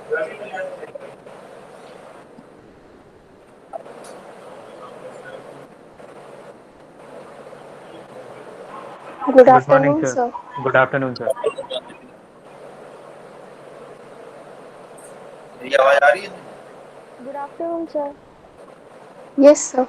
Good Good morning, afternoon, sir. sir. Good afternoon, sir. मेरी आवाज आ रही है? Good afternoon, sir. Yes, sir.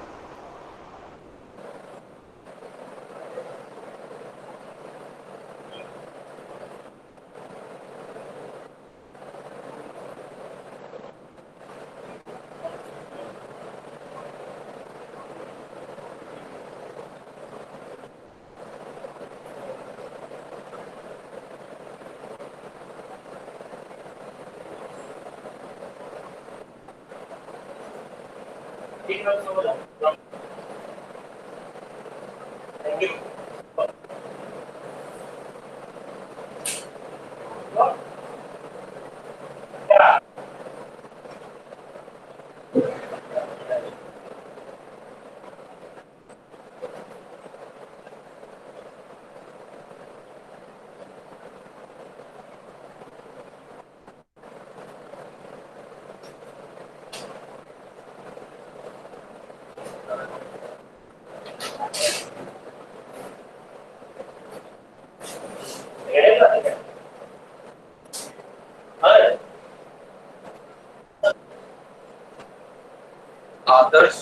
आदर्श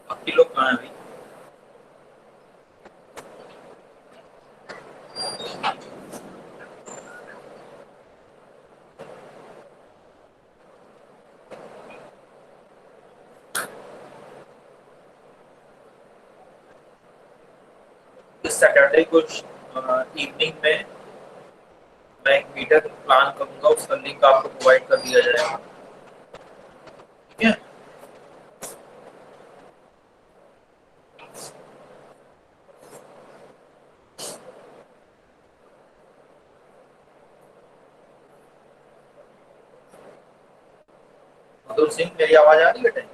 बाकी लोग कहाँ हैं भाई? इस सैटरडे को इवनिंग में मैं एक मीटर प्लान करूंगा, उसका लिंक आपको प्रोवाइड कर दिया जाएगा। ठीक है? मधुर सिंह, मेरी आवाज आ रही है?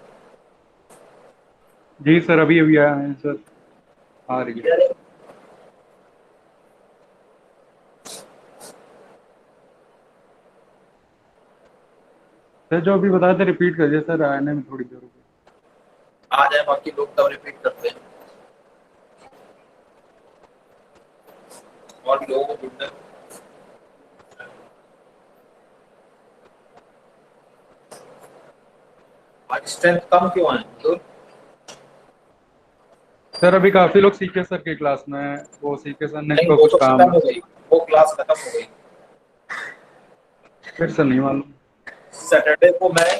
जी सर, अभी अभी आया है सर, आ रही है सर। जो अभी बताया था रिपीट करिए सर, आने में थोड़ी देर हो गई। आ जाए, बाकी लोग तब रिपीट करते हैं और लोगों को जुड़ने। आज स्ट्रेंथ कम क्यों है मधुर? सर अभी काफी लोग सीके सर की क्लास में है, वो सीके सर ने नहीं, को वो कुछ तो काम खत्म है। हो गई, वो क्लास खत्म हो गई। फिर सर नहीं मालूम। सैटरडे को मैं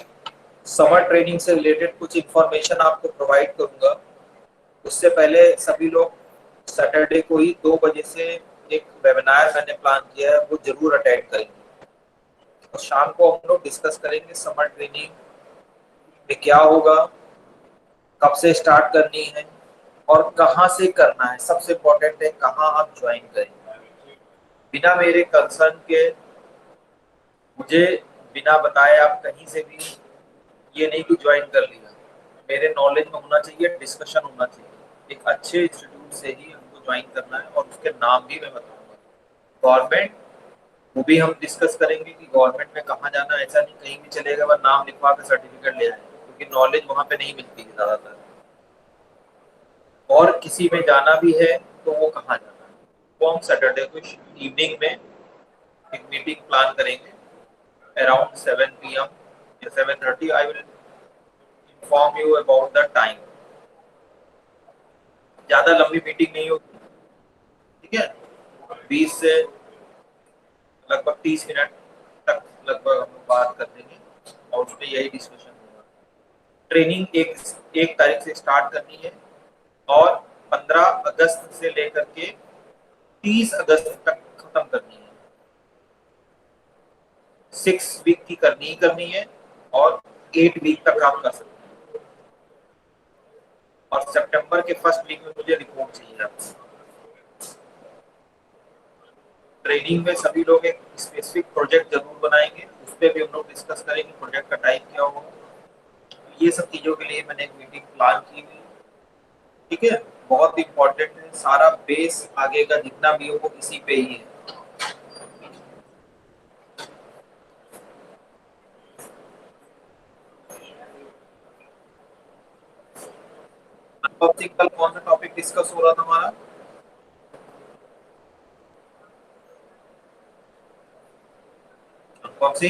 समर ट्रेनिंग से रिलेटेड कुछ इंफॉर्मेशन आपको प्रोवाइड करूंगा। उससे पहले सभी लोग सैटरडे को ही 2 बजे से एक वेबिनार मैंने प्लान किया है, वो जरूर अटेंड करेंगे। और शाम को हम लोग डिस्कस करेंगे समर ट्रेनिंग में क्या होगा, कब से स्टार्ट करनी है और कहाँ से करना है। सबसे इम्पोर्टेंट है कहाँ आप ज्वाइन करेंगे। बिना मेरे कंसर्न के, मुझे बिना बताए आप कहीं से भी ये नहीं कि ज्वाइन कर लिया। मेरे नॉलेज में होना चाहिए, डिस्कशन होना चाहिए। एक अच्छे इंस्टीट्यूट से ही हमको ज्वाइन करना है और उसके नाम भी मैं बताऊंगा। गवर्नमेंट, वो भी हम डिस्कस करेंगे कि गवर्नमेंट में कहाँ जाना है। ऐसा नहीं कहीं भी चलेगा वह नाम लिखवा के सर्टिफिकेट ले आए, क्योंकि नॉलेज वहाँ पे नहीं मिलती है ज़्यादातर। और किसी में जाना भी है तो वो कहाँ जाना है, वो हम सैटरडे को इवनिंग में एक मीटिंग प्लान करेंगे अराउंड 7 PM या 7:30। I will inform you about the time. ज़्यादा लंबी मीटिंग नहीं होगी, ठीक है। 20 से लगभग 30 मिनट तक लगभग हम लोग बात कर देंगे और उसमें यही डिस्कशन होगा। ट्रेनिंग एक तारीख से स्टार्ट करनी है और 15 अगस्त से लेकर के 30 अगस्त तक खत्म करनी है। 6 वीक की करनी ही करनी है और 8 वीक तक आप कर सकते हैं। और सितंबर के फर्स्ट वीक में मुझे रिपोर्ट चाहिए आपसे। ट्रेनिंग में सभी लोग एक स्पेसिफिक प्रोजेक्ट जरूर बनाएंगे, उस पर भी हम लोग डिस्कस करेंगे प्रोजेक्ट का टाइप क्या होगा। ये सब चीज़ों के लिए मैंने एक मीटिंग प्लान की हुई, ठीक है। बहुत इंपॉर्टेंट है, सारा बेस आगे का जितना भी हो वो इसी पे ही है। अब तक कल कौन सा टॉपिक डिस्कस हो रहा था हमारा? कौन सी?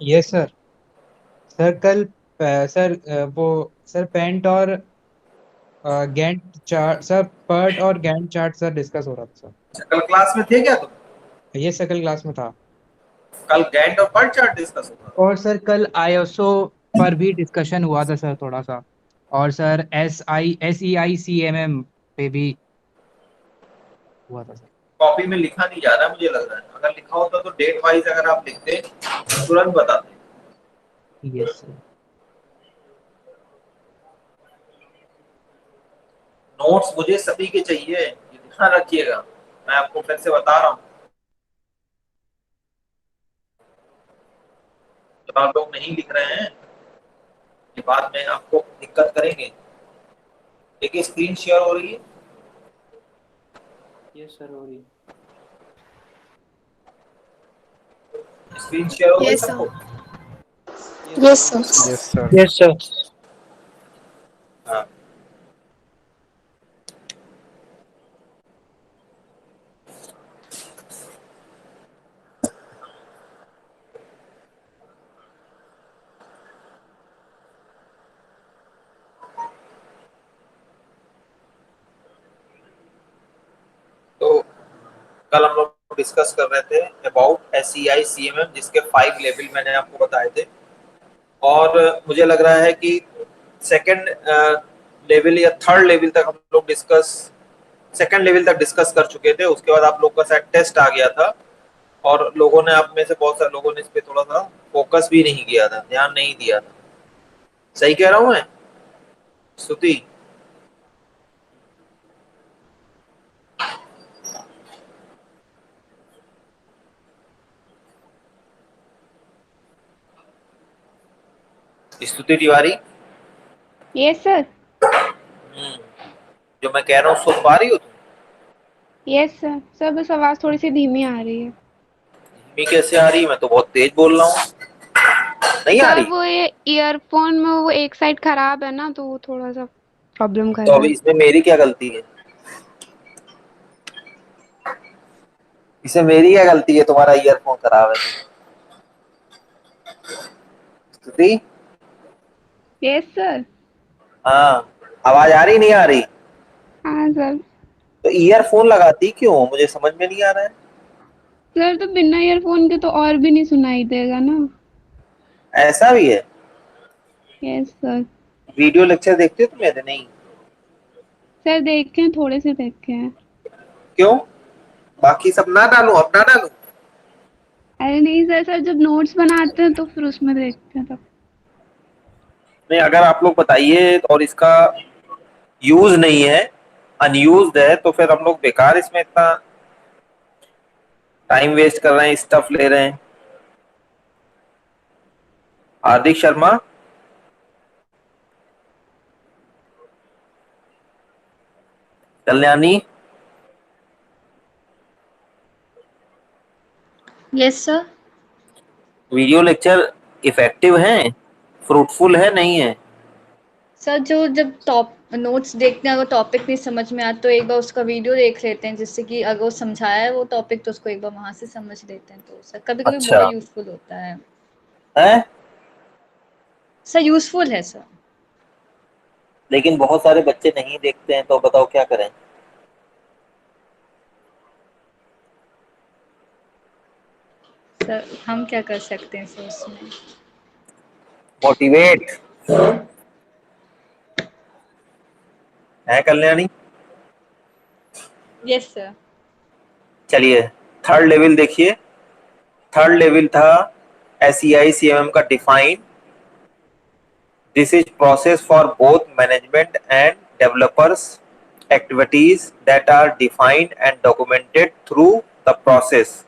Yes sir. सर कल सर वो सर पेंट और गैंट चार्ट सर, पर्ट और गैंट चार्ट सर डिस्कस हो रहा था सर। अच्छा, कल क्लास में थे क्या तुम? ये सर कल क्लास में था। कल गैंट और पर्ट चार्ट डिस्कस हो रहा था। और सर कल आईएसओ पर भी डिस्कशन हुआ था सर थोड़ा सा। और सर SEICMM पे भी हुआ था सर। कॉपी में लिखा नहीं जा रहा मुझे लग रहा है। अगर लिखा होता तो डेट वाइज अगर आप लिखते तो तुरंत बताते। Yes sir. नोट्स मुझे सभी के चाहिए, ये ध्यान रखिएगा। मैं आपको फिर से बता रहा हूँ, जब आप लोग नहीं लिख रहे हैं ये बाद में आपको दिक्कत करेंगे। देखिए स्क्रीन शेयर हो रही है। यस सर हो रही। स्क्रीन शेयर हो गई Yes, sir. सबको? Yes, sir. Yes sir. Yes sir. हाँ। तो कल हम लोग डिस्कस कर रहे थे अबाउट SEICMM, जिसके 5 लेवल मैंने आपको बताए थे। और मुझे लग रहा है कि सेकंड लेवल या थर्ड लेवल तक हम लोग सेकंड लेवल तक डिस्कस कर चुके थे। उसके बाद आप लोग का शायद टेस्ट आ गया था और लोगों ने, आप में से बहुत सारे लोगों ने इस पे थोड़ा सा फोकस भी नहीं किया था, ध्यान नहीं दिया था। सही कह रहा हूँ मैं स्तुति? स्तुति तिवारी? Yes, sir. जो मैं कह रहा हूँ सुन पा रही हो तुम? Yes, sir. सर बस आवाज थोड़ी सी धीमी आ रही है। धीमी कैसे आ रही है? मैं तो बहुत तेज बोल रहा हूँ। नहीं आ सर रही? वो ये ईयरफोन में वो एक साइड खराब है ना, तो वो थोड़ा सा प्रॉब्लम कर तो रहा अभी है। इसमें मेरी क्या गलती है? इसमें मेरी क्या गलती है? तुम्हारा ईयरफोन खराब है तो। स्तुति? Yes sir. हाँ, आवाज आ रही नहीं आ रही? हाँ सर। तो ईयरफोन लगाती क्यों, मुझे समझ में नहीं आ रहा है। सर तो बिना ईयरफोन के तो और भी नहीं सुनाई देगा ना। ऐसा भी है। Yes sir. वीडियो लेक्चर देखते हो तुम या नहीं। सर देखे हैं, थोड़े से देखे हैं। क्यों, बाकी सब ना डालूं, अब ना डालूं। अरे नहीं सर, सर जब नोट्स बनाते हैं तो फिर उसमें देखते हैं तब। नहीं, अगर आप लोग बताइए और इसका यूज नहीं है, अनयूज्ड है, तो फिर हम लोग बेकार इसमें इतना टाइम वेस्ट कर रहे हैं, स्टफ ले रहे हैं। Hardik Sharma, Kalyani, yes sir. Video lecture effective हैं, फ्रूटफुल है नहीं है। सर जो जब टॉप नोट्स देखते हैं, अगर टॉपिक नहीं समझ में आता तो एक बार उसका वीडियो देख लेते हैं, जिससे कि अगर वो समझाया है वो टॉपिक तो उसको एक बार वहां से समझ लेते हैं, तो सर कभी कभी अच्छा बहुत यूजफुल होता है। है, सर यूजफुल है सर। लेकिन बहुत सारे बच्चे नहीं देखते हैं, तो बताओ क्या करें। सर हम क्या कर सकते हैं सर उसमें। मोटिवेट है कल्याणी। Yes sir. चलिए थर्ड लेवल देखिए। थर्ड लेवल था SEI/CMM का define. This is process for both management and developers activities that are defined and documented through the process.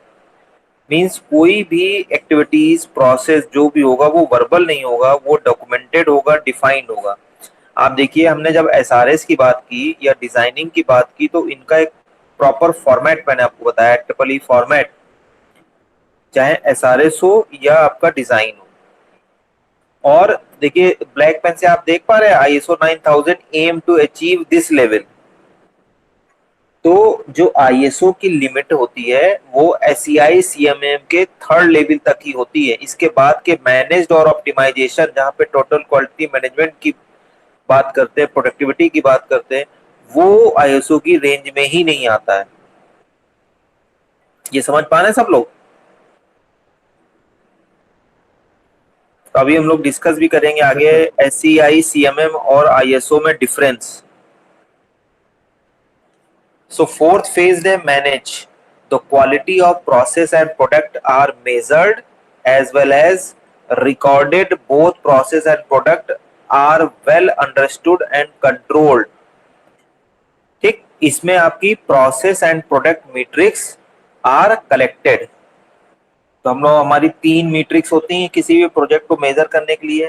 Means कोई भी एक्टिविटीज प्रोसेस जो भी होगा वो वर्बल नहीं होगा, वो डॉक्यूमेंटेड होगा, डिफाइंड होगा। आप देखिए, हमने जब SRS की बात की या डिजाइनिंग की बात की, तो इनका एक प्रॉपर फॉर्मेट मैंने आपको बताया, ट्रिपल ई फॉर्मेट, चाहे SRS हो या आपका डिजाइन हो। और देखिए ब्लैक पेन से आप देख पा रहे हैं ISO 9000 aim to achieve this level. तो जो ISO की लिमिट होती है वो SEI/CMM के थर्ड लेवल तक ही होती है। इसके बाद के मैनेज्ड और ऑप्टिमाइजेशन, जहां पे टोटल क्वालिटी मैनेजमेंट की बात करते हैं, प्रोडक्टिविटी की बात करते हैं, वो ISO की रेंज में ही नहीं आता है। ये समझ पा रहे हैं सब लोग। तो अभी हम लोग डिस्कस भी करेंगे आगे SEI/CMM और ISO में difference. So fourth phase they manage the quality of process and product are measured as well as recorded. Both process and product are well understood and controlled. ठीक, इसमें आपकी process and product metrics are collected. तो हम लोग, हमारी 3 matrix होती हैं किसी भी प्रोजेक्ट को मेजर करने के लिए,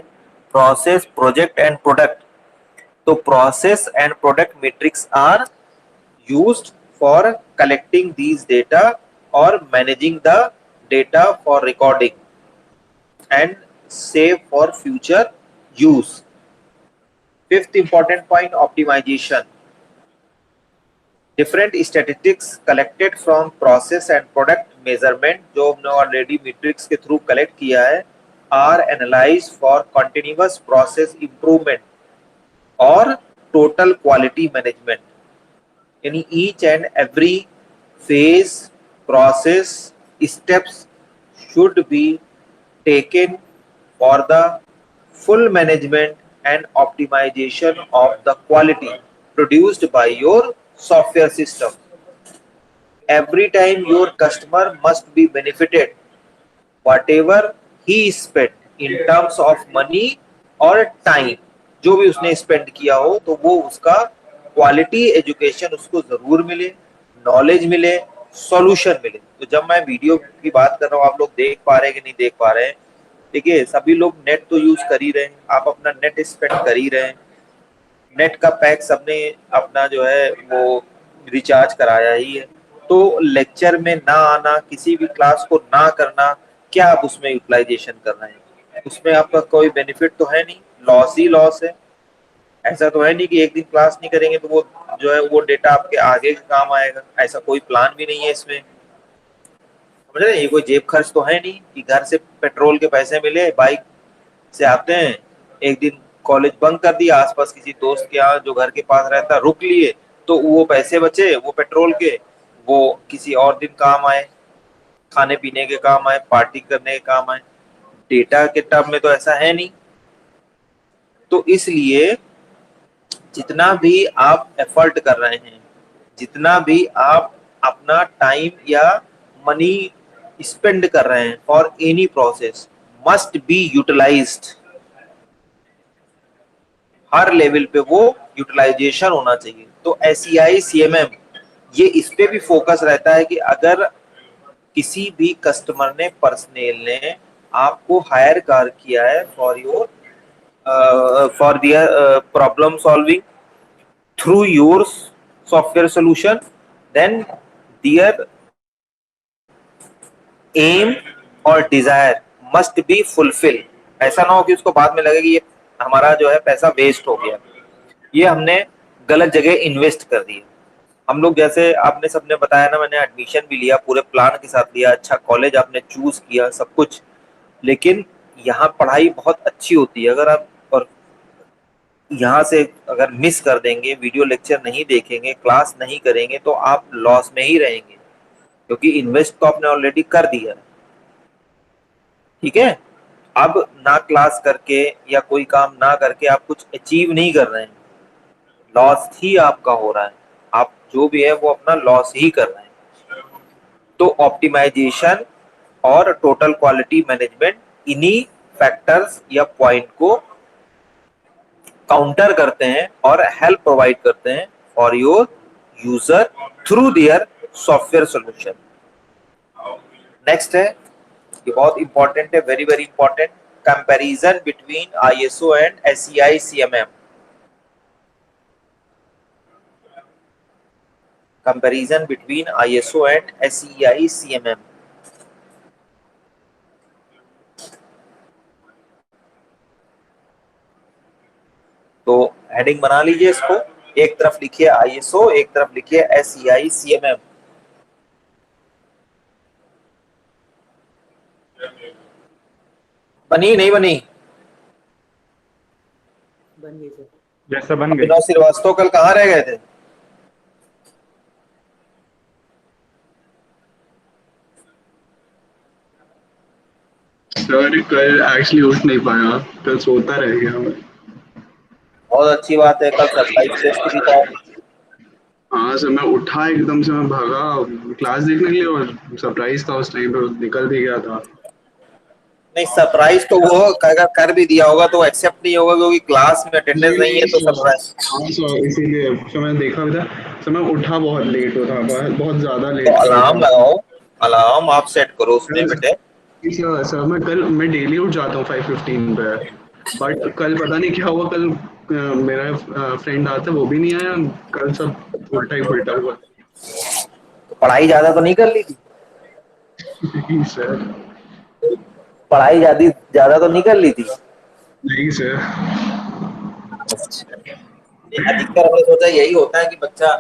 प्रोसेस, प्रोजेक्ट एंड प्रोडक्ट। तो process and product metrics are used for collecting these data or managing the data for recording and save for future use. Fifth important point, optimization. Different statistics collected from process and product measurement, जो हमने already matrix के through collect किया है, are analyzed for continuous process improvement और total quality management. यानी each and every phase, process, steps should be taken for the full management and optimization of the quality produced by your software system. Every time your customer must be benefited whatever he spent in terms of money or time, जो भी उसने spend किया हो, तो वो उसका quality education उसको जरूर मिले, नॉलेज मिले, सॉल्यूशन मिले। तो जब मैं वीडियो की बात कर रहा हूँ, आप लोग देख पा रहे हैं कि नहीं देख पा रहे हैं। देखिए सभी लोग नेट तो यूज कर ही रहे हैं, आप अपना नेट स्पेंड कर ही रहे हैं, नेट का पैक सबने अपना जो है वो रिचार्ज कराया ही है। तो लेक्चर में ना आना, किसी भी क्लास को ना करना, क्या आप उसमें यूटिलाइजेशन कर रहे हैं? उसमें आपका कोई बेनिफिट तो है नहीं, लॉस ही लॉस है। ऐसा तो है नहीं कि एक दिन क्लास नहीं करेंगे तो वो जो है वो डेटा आपके आगे काम आएगा, ऐसा कोई प्लान भी नहीं है इसमें। समझ रहे हैं, ये कोई जेब खर्च तो है नहीं कि घर से पेट्रोल के पैसे मिले, बाइक से आते हैं, एक दिन कॉलेज बंक कर दिया, आसपास किसी दोस्त के यहाँ जो घर के पास रहता रुक लिए, तो वो पैसे बचे, वो पेट्रोल के, वो किसी और दिन काम आए, खाने पीने के काम आए, पार्टी करने के काम आए। डेटा के टर्म में तो ऐसा है नहीं। तो इसलिए जितना भी आप एफर्ट कर रहे हैं, जितना भी आप अपना टाइम या मनी स्पेंड कर रहे हैं for any process must be utilised. हर लेवल पे वो यूटिलाइजेशन होना चाहिए। तो SEI CMM ये इस पे भी फोकस रहता है कि अगर किसी भी कस्टमर ने, पर्सनल ने आपको हायर कर किया है for your for their problem solving through your software solution, then their aim और डिजायर मस्ट बी फुलफिल। ऐसा ना हो कि उसको बाद में लगे कि ये हमारा जो है पैसा वेस्ट हो गया, ये हमने गलत जगह इन्वेस्ट कर दिया। हम लोग जैसे आपने सबने बताया ना, मैंने एडमिशन भी लिया, पूरे प्लान के साथ लिया, अच्छा कॉलेज आपने चूज किया, सब कुछ, लेकिन यहाँ पढ़ाई बहुत अच्छी होती है। अगर आप और यहाँ से अगर मिस कर देंगे, वीडियो लेक्चर नहीं देखेंगे, क्लास नहीं करेंगे, तो आप लॉस में ही रहेंगे, क्योंकि इन्वेस्ट तो आपने ऑलरेडी कर दिया है। ठीक है, अब ना क्लास करके या कोई काम ना करके आप कुछ अचीव नहीं कर रहे हैं, लॉस ही आपका हो रहा है। आप जो भी है वो अपना लॉस ही कर रहे हैं। तो ऑप्टिमाइजेशन और टोटल क्वालिटी मैनेजमेंट इन्हीं फैक्टर्स या पॉइंट को काउंटर करते हैं और हेल्प प्रोवाइड करते हैं for your user through their software solution. Next है, ये बहुत इंपॉर्टेंट है, very very important, comparison between ISO and SEI CMM। Comparison between ISO and SEI CMM। तो हेडिंग बना लीजिए इसको, एक तरफ लिखिए ISO, एक तरफ लिखिए SEI CMM। बनी नहीं बनी? बन गई सर। जैसा बन गई। अभिनव श्रीवास्तव कल कहाँ रह गए थे? सर कल एक्चुअली उठ नहीं पाया, कल सोता रह गया मैं। बहुत अच्छी बात है, कल सरप्राइज टेस्ट भी था। हाँ सर, मैं उठा एकदम से, मैं भागा क्लास देखने के लिए और सरप्राइज था उस टाइम पे, निकल भी गया था। नहीं, सरप्राइज तो वो अगर कर भी दिया होगा तो एक्सेप्ट नहीं होगा, क्योंकि क्लास में अटेंडेंस नहीं है तो सरप्राइज। हाँ सर, इसीलिए सर मैं देखा भी था सर, मैं उठा बहुत लेट हो था, बहुत ज्यादा लेट। तो अलार्म लगाओ, अलार्म आप सेट करो उसमें बेटे। सर मैं डेली उठ जाता हूँ 5:15 पे, बट कल पता नहीं क्या हुआ, कल मेरा फ्रेंड आता वो भी नहीं आया, कल सब उल्टा ही पुल्टा हुआ। तो पढ़ाई ज्यादा तो नहीं कर ली थी? नहीं सर। पढ़ाई ज्यादा तो नहीं कर ली थी? नहीं सर। अधिकतर हमने सोचा यही होता है कि बच्चा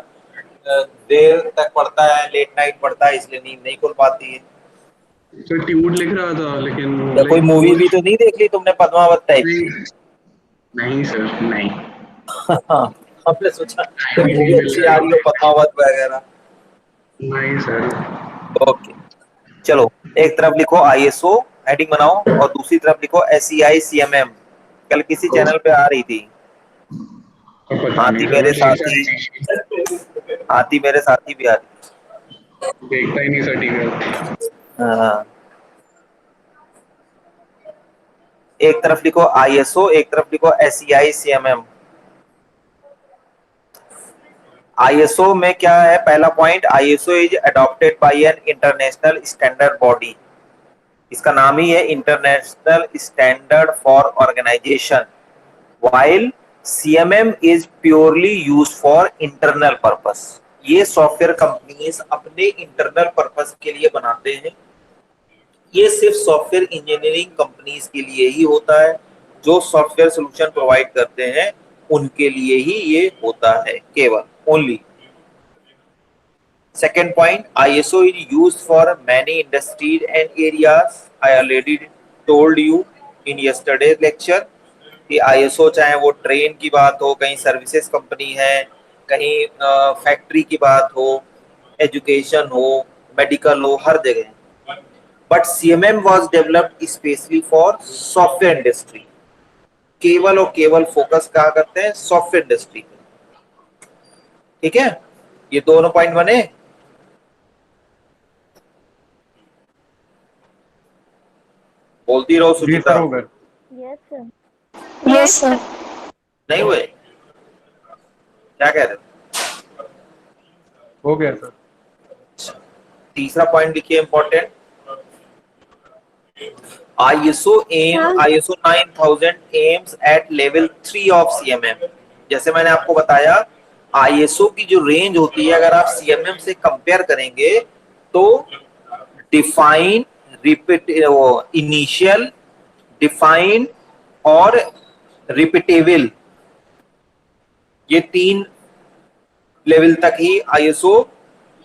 देर तक पढ़ता है, लेट नाइट पढ़ता है, इसलिए नींद नहीं खुल पाती है। सर ट्यूट लिख रहा था, लेकिन या कोई मूवी भी तो नहीं देख ली तुमने पद्मावत टाइप? नहीं सर, नहीं। हमने सोचा मूवी अच्छी आ रही हो, पद्मावत वगैरह। नहीं सर। ओके, चलो एक तरफ लिखो ISO हेडिंग बनाओ और दूसरी तरफ लिखो SEI CMM। कल किसी चैनल पे आ रही थी, हाथी मेरे साथी, हाथी मेरे साथी भी आ रही। देखता ही नहीं सर टीवी। हाँ, एक तरफ लिखो ISO, एक तरफ लिखो SEI CMM। ISO में क्या है? पहला point, ISO is adopted by an international standard body. इसका नाम ही है international standard for organisation, while CMM is purely used for internal purpose। ये सॉफ्टवेयर कंपनीज अपने इंटरनल पर्पस के लिए बनाते हैं। ये सिर्फ सॉफ्टवेयर इंजीनियरिंग कंपनीज के लिए ही होता है, जो सॉफ्टवेयर सॉल्यूशन प्रोवाइड करते हैं उनके लिए ही ये होता है, केवल only. Second point, ISO is used for many industries and areas। I already told you in yesterday's lecture कि ISO चाहे वो ट्रेन की बात हो, कहीं सर्विसेज कंपनी है, कहीं फैक्ट्री की बात हो, एजुकेशन हो, मेडिकल हो, हर जगह। But CMM was developed specially for software industry. केवल और केवल फोकस कहाँ करते हैं? सॉफ्टवेयर इंडस्ट्री पे। ठीक है, ये दोनों पॉइंट बने। बोलती रहो जी सुचिता। सर हो गए। Yes sir. नहीं हुए? क्या कह रहे हो? हो गया सर। तीसरा पॉइंट लिखिए important. ISO 9000 aims at level 3 of CMM। जैसे मैंने आपको बताया, ISO की जो रेंज होती है अगर आप CMM से कंपेयर करेंगे तो डिफाइन, रिपीट, इनिशियल, डिफाइन और रिपीटेबल, ये 3 लेवल तक ही ISO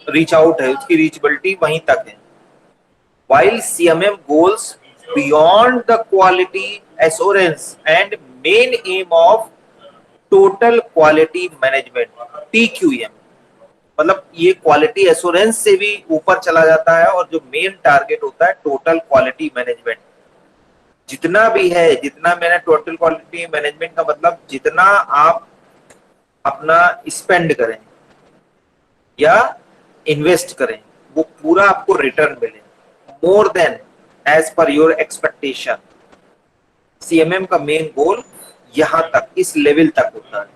रीच आउट है, उसकी रीचबिलिटी वहीं तक है। While CMM goes beyond the quality assurance and main aim of total quality management TQM, मतलब ये क्वालिटी एश्योरेंस से भी ऊपर चला जाता है और जो मेन टारगेट होता है टोटल क्वालिटी मैनेजमेंट। जितना भी है, जितना मैंने टोटल क्वालिटी मैनेजमेंट का मतलब जितना आप अपना स्पेंड करें या इन्वेस्ट करें वो पूरा आपको रिटर्न मिले, more than as per your expectation. CMM का मेन गोल यहां तक, इस लेवल तक होता है।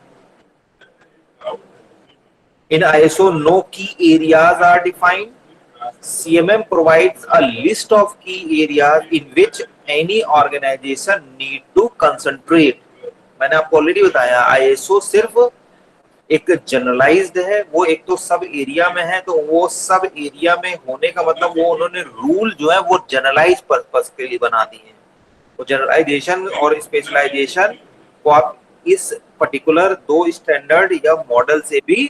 In ISO, no key areas are defined. CMM provides a list of key areas in which any organization need to concentrate. मैंने आपको already बताया ISO सिर्फ एक जनरलाइज्ड है, वो एक तो सब एरिया में है, तो वो सब एरिया में होने का मतलब वो उन्होंने रूल जो है वो जनरलाइज पर्पस के लिए बना दिए हैं। तो जनरलाइजेशन और स्पेशलाइजेशन को आप इस पर्टिकुलर 2 स्टैंडर्ड या मॉडल से भी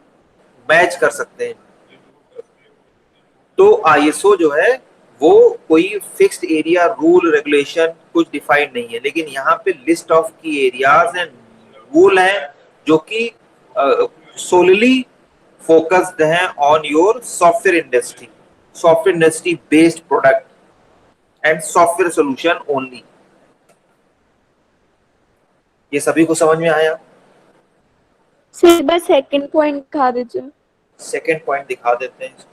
मैच कर सकते हैं। तो ISO जो है वो कोई फिक्स्ड एरिया रूल रेगुलेशन कुछ डिफाइंड नहीं है, लेकिन यहाँ पे लिस्ट ऑफ की एरियाज एंड रूल हैं जो कि सोलली फोकस्ड हैं on your software industry based product and software solution only. ये सभी को समझ में आया? सर बस सेकंड पॉइंट दिखा दीजिए। सेकंड पॉइंट दिखा देते हैं।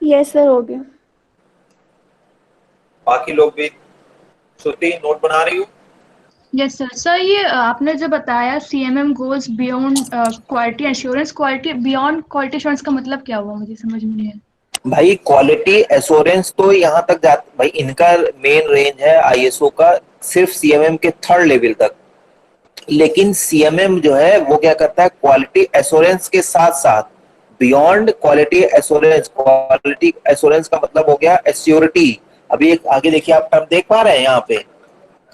यस सर हो गया। बाकी लोग भी श्रुति नोट बना रही हो? Yes sir. सर ये आपने जो बताया CMM goals beyond quality assurance, quality beyond quality assurance का मतलब क्या हुआ? मुझे समझ में नहीं है। भाई क्वालिटी एश्योरेंस तो यहाँ तक जाता, भाई इनका मेन रेंज है ISO का सिर्फ CMM के 3rd लेवल तक, लेकिन CMM जो है वो क्या करता है क्वालिटी एश्योरेंस के साथ साथ beyond quality assurance. Quality assurance का मतलब हो गया एश्योरिटी। अभी एक आगे देखिए, आप टर्म देख पा रहे हैं यहाँ पे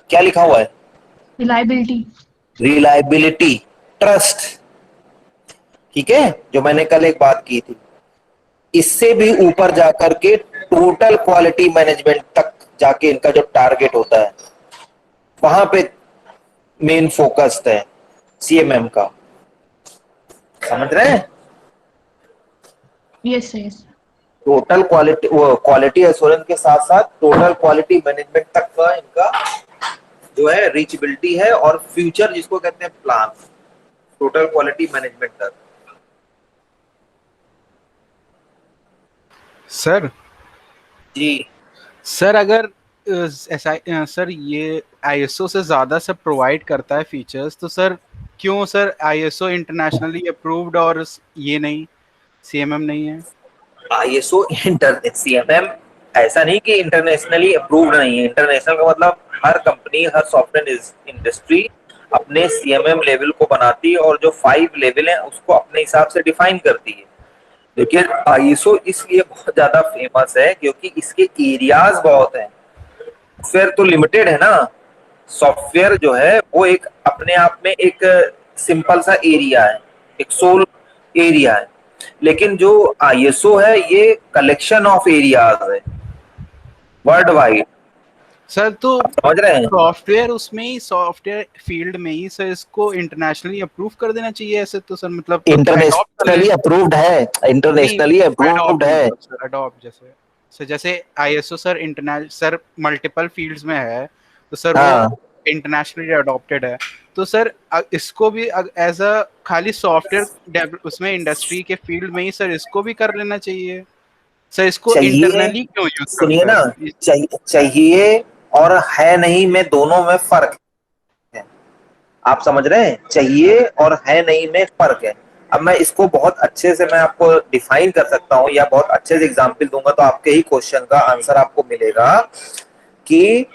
क्या लिखा हुआ है? Reliability, trust. ठीक है, जो मैंने कल एक बात की थी, इससे भी ऊपर जाकर के टोटल क्वालिटी मैनेजमेंट तक जाके इनका जो टारगेट होता है वहां पे मेन फोकस्ड है CMM का। समझ रहे हैं? Yes sir. टोटल क्वालिटी, वो क्वालिटी एश्योरेंस के साथ साथ टोटल क्वालिटी मैनेजमेंट तक का इनका जो है रीचबिलिटी है, और फ्यूचर जिसको कहते हैं प्लान, टोटल क्वालिटी मैनेजमेंट तक। सर जी सर, अगर सर ये ISO से ज़्यादा सब प्रोवाइड करता है फीचर्स, तो सर क्यों सर ISO इंटरनेशनली अप्रूव्ड और ये नहीं, CMM नहीं है? ISO CMM ऐसा नहीं कि इंटरनेशनली अप्रूव्ड नहीं है। इंटरनेशनल का मतलब हर कंपनी, हर सॉफ्टवेयर इंडस्ट्री अपने CMM लेवल को बनाती है और जो 5 लेवल है उसको अपने हिसाब से डिफाइन करती है। देखिए ISO इसलिए बहुत ज्यादा फेमस है क्योंकि इसके एरियाज बहुत हैं। सॉफ्टवेयर तो लिमिटेड है ना, सॉफ्टवेयर जो है वो एक अपने आप में एक सिंपल सा एरिया है, एक सोल एरिया है, लेकिन जो ISO है ये कलेक्शन ऑफ एरियाज है वर्ल्ड वाइड। सर तो समझ रहे हैं? सॉफ्टवेयर उसमें ही, सॉफ्टवेयर फील्ड में ही सर इसको इंटरनेशनली अप्रूव कर देना चाहिए ऐसे तो सर, मतलब इंटरनेशनली अप्रूव्ड है, इंटरनेशनली अप्रूव्ड है सर, अडॉप्ट जैसे सर, जैसे ISO sir international sir multiple fields में है तो सर हाँ। वो इंटरनेशनली अडॉप्टेड है। तो सर इसको भी एज अ खाली सॉफ्टवेयर उसमें इंडस्ट्री के फील्ड में ही सर इसको भी कर लेना चाहिए सर, इसको इंटरनली क्यों यूज सुनिए ना, चाहिए और है नहीं में दोनों में फर्क है। आप समझ रहे हैं? चाहिए और है नहीं में फर्क है। अब मैं इसको बहुत अच्छे से मैं आपको डिफाइन कर सकता हूं या बहुत अच्छे से एग्जांपल दूंगा तो आपके ही क्वेश्चन का आंसर आपको मिलेगा कि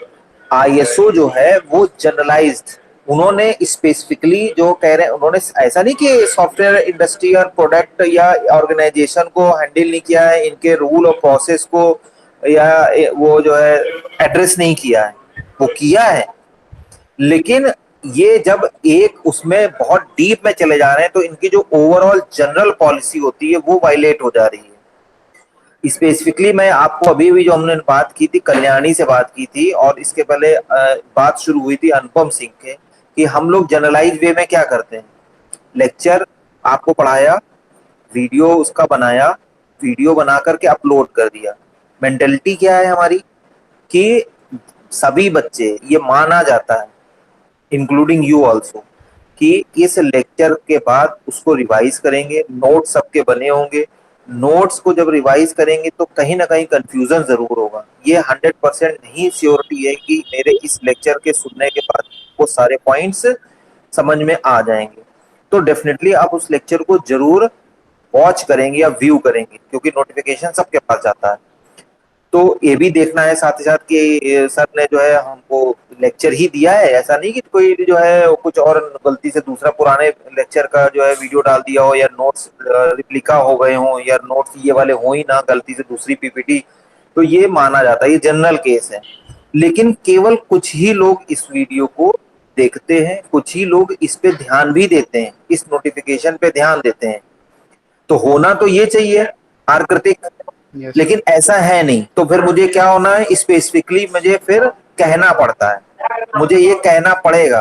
ISO जो है वो जनरलाइज्ड, उन्होंने स्पेसिफिकली जो कह रहे हैं, उन्होंने ऐसा नहीं कि सॉफ्टवेयर इंडस्ट्री और प्रोडक्ट या ऑर्गेनाइजेशन को हैंडल नहीं किया है, इनके रूल और प्रोसेस को या वो जो है एड्रेस नहीं किया है, वो किया है। लेकिन ये जब एक उसमें बहुत डीप में चले जा रहे हैं तो इनकी जो ओवरऑल जनरल पॉलिसी होती है वो वायलेट हो जा रही है। स्पेसिफिकली मैं आपको अभी भी जो हमने बात की थी, कल्याणी से बात की थी और इसके पहले बात शुरू हुई थी अनुपम सिंह के, कि हम लोग जनरलाइज वे में क्या करते हैं, लेक्चर आपको पढ़ाया, वीडियो उसका बनाया, वीडियो बना करके अपलोड कर दिया। मेंटेलिटी क्या है हमारी कि सभी बच्चे, ये माना जाता है इंक्लूडिंग यू ऑल्सो, कि इस लेक्चर के बाद उसको रिवाइज करेंगे, नोट्स सबके बने होंगे, नोट्स को जब रिवाइज करेंगे तो कहीं ना कहीं कंफ्यूजन जरूर होगा। ये 100% नहीं श्योरिटी है कि मेरे इस लेक्चर के सुनने के बाद वो सारे पॉइंट्स समझ में आ जाएंगे। तो डेफिनेटली आप उस लेक्चर को जरूर वॉच करेंगे या व्यू करेंगे क्योंकि नोटिफिकेशन सबके पास जाता है। तो ये भी देखना है साथ ही साथ कि सर ने जो है हमको लेक्चर ही दिया है, ऐसा नहीं कि कोई जो है कुछ और गलती से दूसरा पुराने लेक्चर का जो है वीडियो डाल दिया हो या नोट्स रिप्लिका हो गए हो या नोट्स ये वाले हो ही ना, गलती से दूसरी PPT, तो ये माना जाता है, ये जनरल केस है। लेकिन केवल कुछ ही लोग इस वीडियो को देखते हैं, कुछ ही लोग इस पे ध्यान भी देते हैं, इस नोटिफिकेशन पे ध्यान देते हैं। तो होना तो ये चाहिए आकृतिक, लेकिन ऐसा है नहीं। तो फिर मुझे क्या होना है, स्पेसिफिकली मुझे फिर कहना पड़ता है, मुझे ये कहना पड़ेगा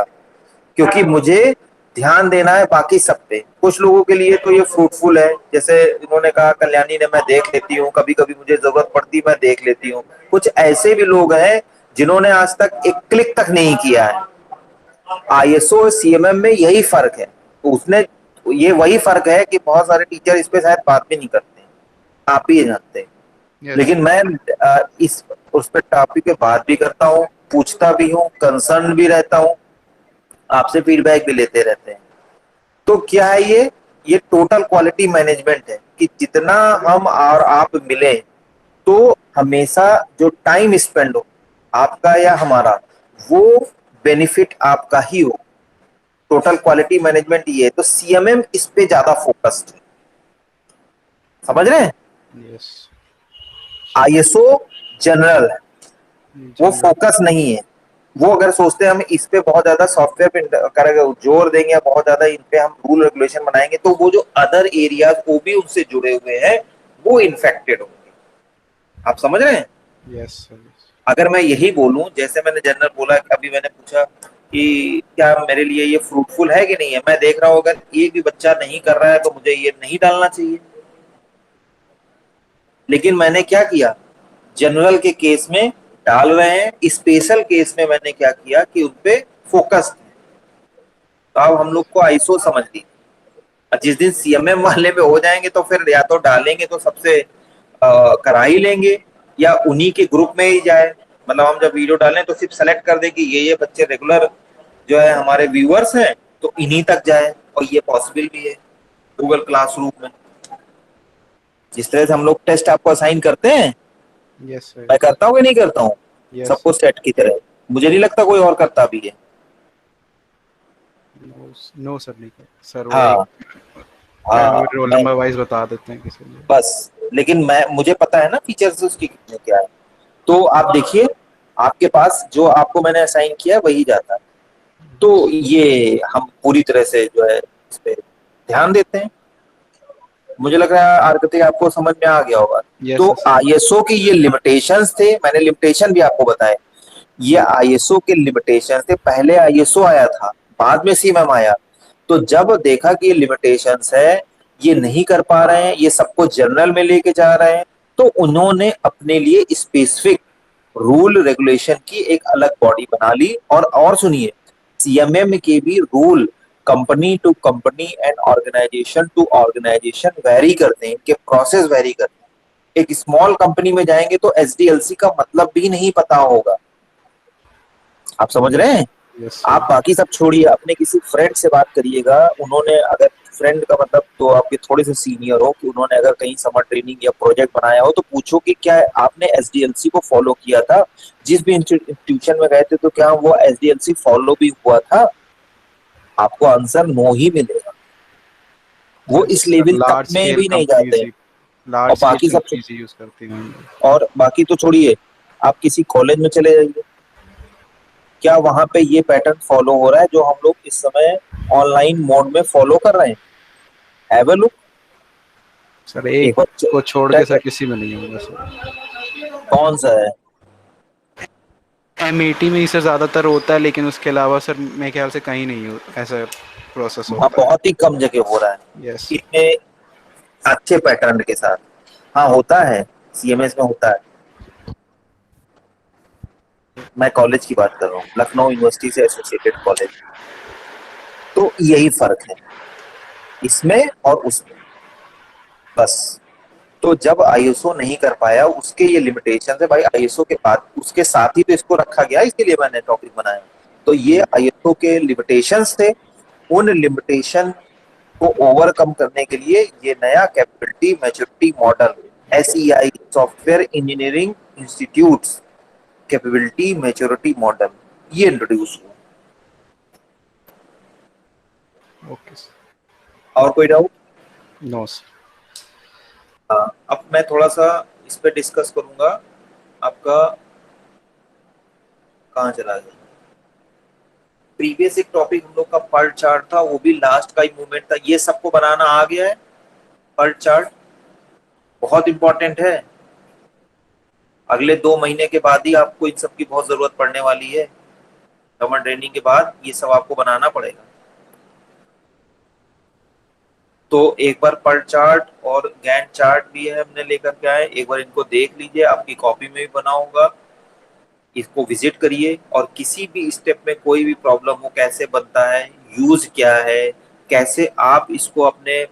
क्योंकि मुझे ध्यान देना है बाकी सब पे। कुछ लोगों के लिए तो ये फ्रूटफुल है, जैसे इन्होंने कहा कल्याणी ने, मैं देख लेती हूँ, कभी कभी मुझे जरूरत पड़ती मैं देख लेती हूँ। कुछ ऐसे भी लोग हैं जिन्होंने आज तक एक क्लिक तक नहीं किया है। ISO और CMM में यही फर्क है। तो उसने ये वही फर्क है कि बहुत सारे टीचर इस पे शायद बात भी नहीं करते, आप ही जानते हैं। लेकिन मैं इस उस पर टॉपिक पे बात भी करता हूँ, पूछता भी हूँ, कंसर्न भी रहता हूँ, आपसे फीडबैक भी लेते रहते हैं। तो क्या है ये टोटल क्वालिटी मैनेजमेंट है कि जितना हम और आप मिले तो हमेशा जो टाइम स्पेंड हो आपका या हमारा, वो बेनिफिट आपका ही हो। टोटल क्वालिटी मैनेजमेंट ये है। तो CMM इस पे ज्यादा फोकस्ड है, समझ रहे हैं? यस। ISO जनरल है, वो फोकस नहीं है। वो अगर सोचते हैं हम इस पे बहुत ज्यादा सॉफ्टवेयर पे करेंगे, जोर देंगे या बहुत ज्यादा इन पे हम रूल रेगुलेशन बनाएंगे तो वो जो अदर एरियाज वो भी उनसे जुड़े हुए हैं वो इन्फेक्टेड होंगे। आप समझ रहे हैं? यस। अगर मैं यही बोलूं, जैसे मैंने जनरल बोला, अभी मैंने पूछा कि क्या मेरे लिए ये फ्रूटफुल है कि नहीं है, मैं देख रहा हूं अगर एक भी बच्चा नहीं कर रहा है तो मुझे ये नहीं डालना चाहिए। लेकिन मैंने क्या किया, जनरल के केस में डाल रहे हैं, स्पेशल केस में मैंने क्या किया कि उनपे फोकस। तो अब हम लोग को ISO समझ ली। जिस दिन CMM वाले में हो जाएंगे तो फिर या तो डालेंगे तो सबसे करा ही लेंगे या उन्हीं के ग्रुप में ही जाए। मतलब हम जब वीडियो डालें तो सिर्फ सेलेक्ट कर दे कि ये बच्चे रेगुलर जो है हमारे व्यूअर्स हैं तो इन्हीं तक जाए, और ये पॉसिबल भी है गूगल क्लासरूम में। जिस तरह से हम लोग टेस्ट आपको असाइन करते हैं, यस सर। मैं करता हूँ कि नहीं करता हूँ? Yes. सबको सेट की तरह, मुझे नहीं लगता कोई और करता भी है। नो सर, नहीं कर सर, वो हाँ हाँ रोल मैं नंबर वाइज बता देते हैं किसी को। बस, लेकिन मुझे पता है ना फीचर्स उसकी कितने क्या है। तो आप देखिए, आपके पास जो आपको मैंने असाइन किया है वही जाता है। तो ये हम पूरी तरह से जो है इस पे ध्यान देते हैं। मुझे लग रहा है आरती आपको समझ में आ गया होगा। यस तो सर। आईएसओ के ये लिमिटेशंस थे, मैंने लिमिटेशन भी आपको बताए। ये आईएसओ के लिमिटेशंस थे, पहले आईएसओ आया था, बाद में सीएमएम आया। तो जब देखा कि ये लिमिटेशंस है, ये नहीं कर पा रहे हैं, ये सबको जनरल में लेके जा रहे हैं, तो उन्होंने अपने लिए स्पेसिफिक रूल रेगुलेशन की एक अलग बॉडी बना ली। और सुनिए, सीएमएम के भी rule company to company and organisation to organisation vary करते हैं, इनके प्रोसेस वेरी करते हैं। एक स्मॉल कंपनी में जाएंगे तो एसडीएलसी का मतलब भी नहीं पता होगा। आप समझ रहे हैं? यस आप बाकी सब छोड़िए, अपने किसी फ्रेंड से बात करिएगा, उन्होंने अगर फ्रेंड का मतलब तो आपके थोड़े से सीनियर हो, कि उन्होंने अगर कहीं समर ट्रेनिंग या प्रोजेक्ट बनाया हो, तो पूछो कि क्या आपने एसडीएलसी को फॉलो किया था, जिस भी इंस्टीट्यूशन में गए थे, तो क्या वो एसडीएलसी फॉलो भी हुआ था? आपको आंसर नो ही मिलेगा। वो इस लेवल तक लार्ज में स्केल भी नहीं कंपनीज जाते। ही, और लार्ज बाकी स्केल सब कंपनीज यूज करती हैं। और बाकी तो छोड़िए, आप किसी कॉलेज में चले जाइए, क्या वहां पे ये पैटर्न फॉलो हो रहा है जो हम लोग इस समय ऑनलाइन मोड में फॉलो कर रहे हैं? Have a look. सर एक एक बार को छोड़ के सर किसी में नहीं होगा सर। कौन सा है? M80 में ही सर ज्यादातर होता है, लेकिन उसके अलावा सर मेरे ख्याल से कहीं नहीं ऐसा प्रोसेस हाँ, होता है। बहुत ही कम जगह हो रहा है यस। इतने अच्छे पैटर्न के साथ। हाँ होता है, सीएमएस में होता है। मैं कॉलेज की बात कर रहा हूँ, लखनऊ यूनिवर्सिटी से एसोसिएटेड कॉलेज। तो यही फर्क है इसमें और उसमें, बस। तो जब आईएसओ नहीं कर पाया, उसके ये लिमिटेशन है भाई। आईएसओ के बाद उसके साथ ही तो इसको रखा गया, इसके लिए मैंने टॉपिक बनाया। तो ये आईएसओ के लिमिटेशंस थे। उन लिमिटेशन को ओवरकम करने के लिए ये नया capability maturity model, SEI, software engineering institutes capability maturity model, ये इंट्रोड्यूस हुआ। Okay sir. और कोई डाउट? No sir. अब मैं थोड़ा सा इस पे डिस्कस करूंगा। आपका कहाँ चला गया? प्रीवियस एक टॉपिक हम लोग का पर्ल चार्ट था, वो भी लास्ट का ही मूवमेंट था। ये सबको बनाना आ गया है? पर्ल चार्ट बहुत इंपॉर्टेंट है। अगले 2 महीने के बाद ही आपको इन सब की बहुत जरूरत पड़ने वाली है। समर ट्रेनिंग के बाद ये सब आपको बनाना पड़ेगा। तो एक बार पर्ल चार्ट और गैंट चार्ट भी है, हमने लेकर के आए, एक बार इनको देख लीजिए। आपकी कॉपी में भी बनाऊंगा, इसको विजिट करिए। और किसी भी स्टेप में कोई भी प्रॉब्लम हो, कैसे बनता है, यूज क्या है, कैसे आप इसको अपने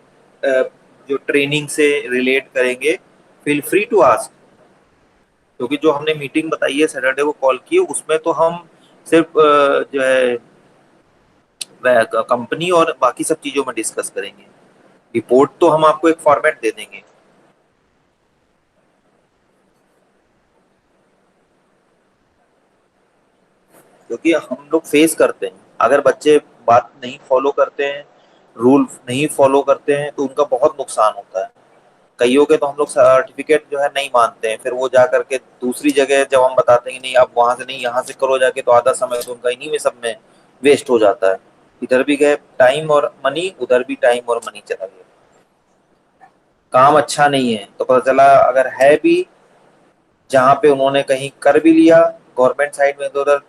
जो ट्रेनिंग से रिलेट करेंगे, फील फ्री टू आस्क। क्योंकि जो हमने मीटिंग बताई है सैटरडे को कॉल की, उसमें तो हम सिर्फ जो है कंपनी और बाकी सब चीजों में डिस्कस करेंगे। रिपोर्ट तो हम आपको एक फॉर्मेट दे देंगे। क्योंकि हम लोग फेस करते हैं, अगर बच्चे बात नहीं फॉलो करते हैं, रूल नहीं फॉलो करते हैं, तो उनका बहुत नुकसान होता है। कईयों के तो हम लोग सर्टिफिकेट जो है नहीं मानते हैं, फिर वो जा करके दूसरी जगह जब हम बताते हैं कि नहीं आप वहां से नहीं यहाँ से करो जाके, तो आधा समय तो उनका इन्हीं में सब में वेस्ट हो जाता है। इधर भी गए टाइम और मनी, उधर भी टाइम और मनी चला गया, काम अच्छा नहीं है। तो पता चला अगर है भी जहाँ पे उन्होंने कहीं कर भी लिया गवर्नमेंट साइड में, तो उधर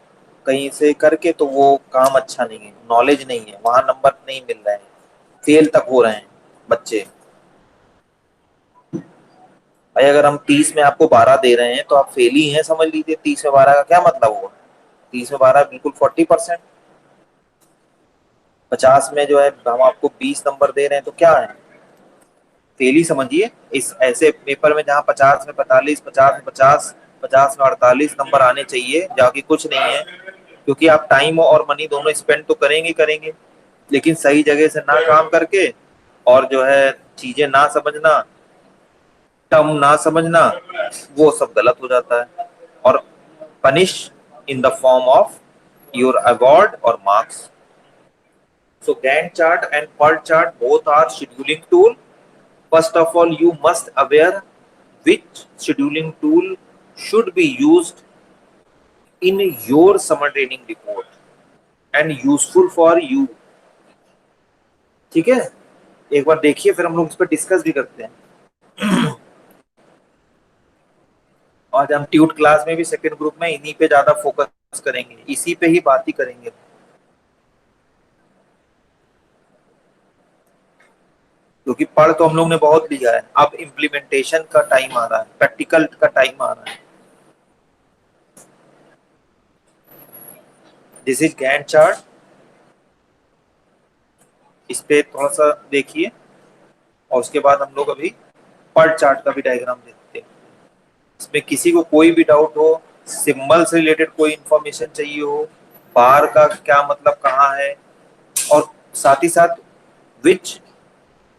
कहीं से करके तो वो काम अच्छा नहीं है, नॉलेज नहीं है, वहां नंबर नहीं मिल रहे हैं, फेल तक हो रहे हैं बच्चे। भाई अगर हम 30 में आपको 12 दे रहे हैं तो आप फेल ही हैं, समझ लीजिए। 30 में 12 का क्या मतलब हुआ? 30 में 12 बिल्कुल 40%। 50 में जो है हम आपको 20 नंबर दे रहे हैं तो क्या है? फेल ही समझिए। इस ऐसे पेपर में जहाँ 50 में 45, 50 में 50, 50 में 48 नंबर आने चाहिए, जाके कुछ नहीं है। क्योंकि आप टाइम और मनी दोनों स्पेंड तो करेंगे, लेकिन सही जगह से ना काम करके, और जो है चीजें ना समझना, टर्म ना समझना, वो सब गलत हो जाता है। और punish in the form of your award और marks. So Gantt chart and PERT chart both are scheduling tool. First of all, you must aware which scheduling tool should be used in your summer training report and useful for you. ठीक है, एक बार देखिए, फिर हम लोग इस पर discuss भी करते हैं। आज हम ट्यूट क्लास में भी सेकंड ग्रुप में इन्हीं पे ज्यादा फोकस करेंगे, इसी पे ही बात ही करेंगे। क्योंकि पढ़ तो हम लोग ने बहुत लिया है, अब इम्प्लीमेंटेशन का टाइम आ रहा है, प्रैक्टिकल का टाइम आ रहा है। दिस इज गैंट चार्ट, इस पे थोड़ा सा देखिए, और उसके बाद हम लोग अभी पर्ट चार्ट का भी डायग्राम देखते हैं। इसमें किसी को कोई भी डाउट हो, सिंबल से रिलेटेड कोई इंफॉर्मेशन चाहिए हो, बार का क्या मतलब कहाँ है, और साथ ही साथ विच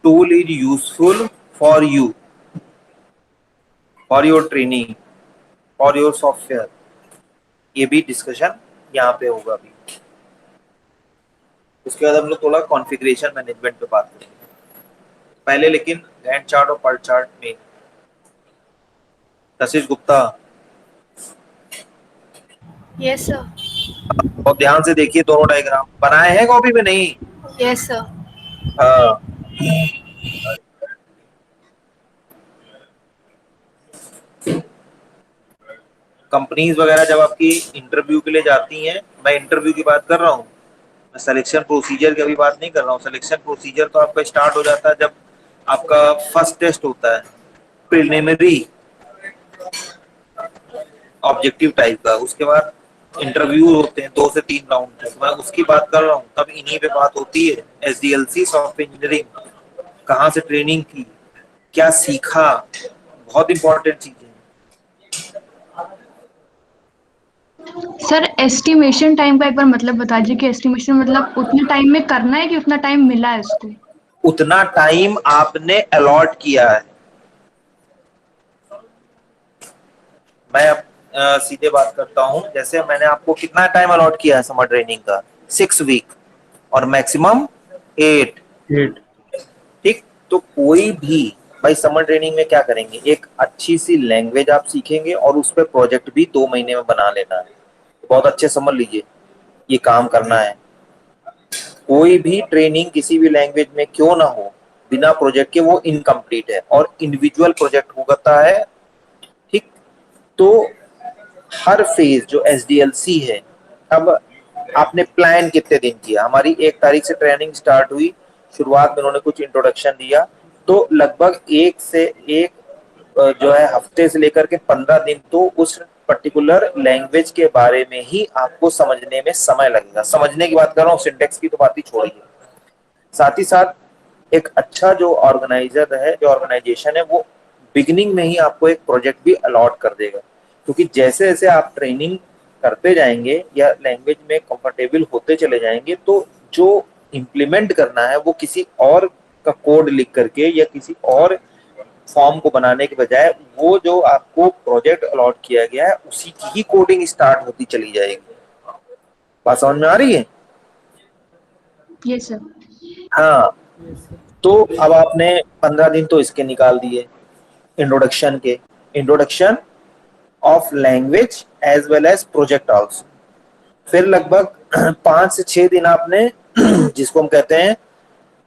tool is useful for you, for your training, for your software, ये भी डिस्कशन यहाँ पे होगा अभी। उसके बाद हम लोग थोड़ा कॉन्फ़िगरेशन मैनेजमेंट पे बात करेंगे पहले, लेकिन गैंट चार्ट और पर्ट चार्ट में आशीष गुप्ता, यस सर। बहुत ध्यान से देखिए, दोनों डायग्राम बनाए हैं कॉपी में? नहीं? Yes sir. हाँ, कंपनीज वगैरह जब आपकी इंटरव्यू के लिए जाती हैं, मैं इंटरव्यू की बात कर रहा हूँ, मैं सिलेक्शन प्रोसीजर की अभी बात नहीं कर रहा हूँ। सिलेक्शन प्रोसीजर तो आपका स्टार्ट हो जाता है जब आपका फर्स्ट टेस्ट होता है, प्रिलिमिनरी ऑब्जेक्टिव टाइप का, उसके बाद इंटरव्यू होते हैं 2 से 3 राउंड तक, मैं उसकी बात कर रहा हूँ। तब इन्हीं पे बात होती है, SDLC सॉफ्टवेयर इंजीनियरिंग, कहाँ से ट्रेनिंग की, क्या सीखा, बहुत इंपॉर्टेंट चीज है। सर एस्टिमेशन टाइम का एक बार मतलब बता दीजिए कि एस्टिमेशन मतलब उतने टाइम में करना है कि उतना टाइम मिला है उसको? उतना टाइम आपने अलॉट किया है। मैं अब सीधे बात करता हूं, जैसे मैंने आपको कितना टाइम अलॉट किया है समर ट्रेनिंग का? 6 वीक और मैक्सिमम 8। ठीक, तो कोई भी भाई समर ट्रेनिंग में क्या करेंगे, एक अच्छी सी लैंग्वेज आप सीखेंगे और उस पर प्रोजेक्ट भी 2 महीने में बना लेना है। बहुत अच्छे समझ लीजिए, ये काम करना है। कोई भी ट्रेनिंग किसी भी लैंग्वेज में क्यों ना हो, बिना प्रोजेक्ट के वो इनकम्प्लीट है, और इंडिविजुअल प्रोजेक्ट होता है। ठीक, तो हर फेज जो SDLC है, अब आपने प्लान कितने दिन किया? हमारी 1 तारीख से ट्रेनिंग स्टार्ट हुई, शुरुआत में उन्होंने कुछ इंट्रोडक्शन दिया, तो लगभग 1 से 1 जो है हफ्ते से लेकर के 15 दिन तो उस पर्टिकुलर लैंग्वेज के बारे में ही आपको समझने में समय लगेगा। समझने की बात कर रहा हूँ, सिंटेक्स की तो बात ही छोड़िए। साथ ही साथ एक अच्छा जो ऑर्गेनाइजर है, जो ऑर्गेनाइजेशन है, वो बिगिनिंग में ही आपको एक प्रोजेक्ट भी अलॉट कर देगा, क्योंकि जैसे जैसे आप ट्रेनिंग करते जाएंगे या लैंग्वेज में कंफर्टेबल होते चले जाएंगे, तो जो इम्प्लीमेंट करना है वो किसी और का कोड लिख करके या किसी और फॉर्म को बनाने के बजाय, वो जो आपको प्रोजेक्ट अलॉट किया गया है उसी की ही कोडिंग स्टार्ट होती चली जाएगी। बात समझ में आ रही है? Yes sir. हाँ, तो अब आपने 15 दिन तो इसके निकाल दिए, इंट्रोडक्शन के, introduction of language as well as project also. फिर लगभग 5 से 6 दिन आपने जिसको हम कहते हैं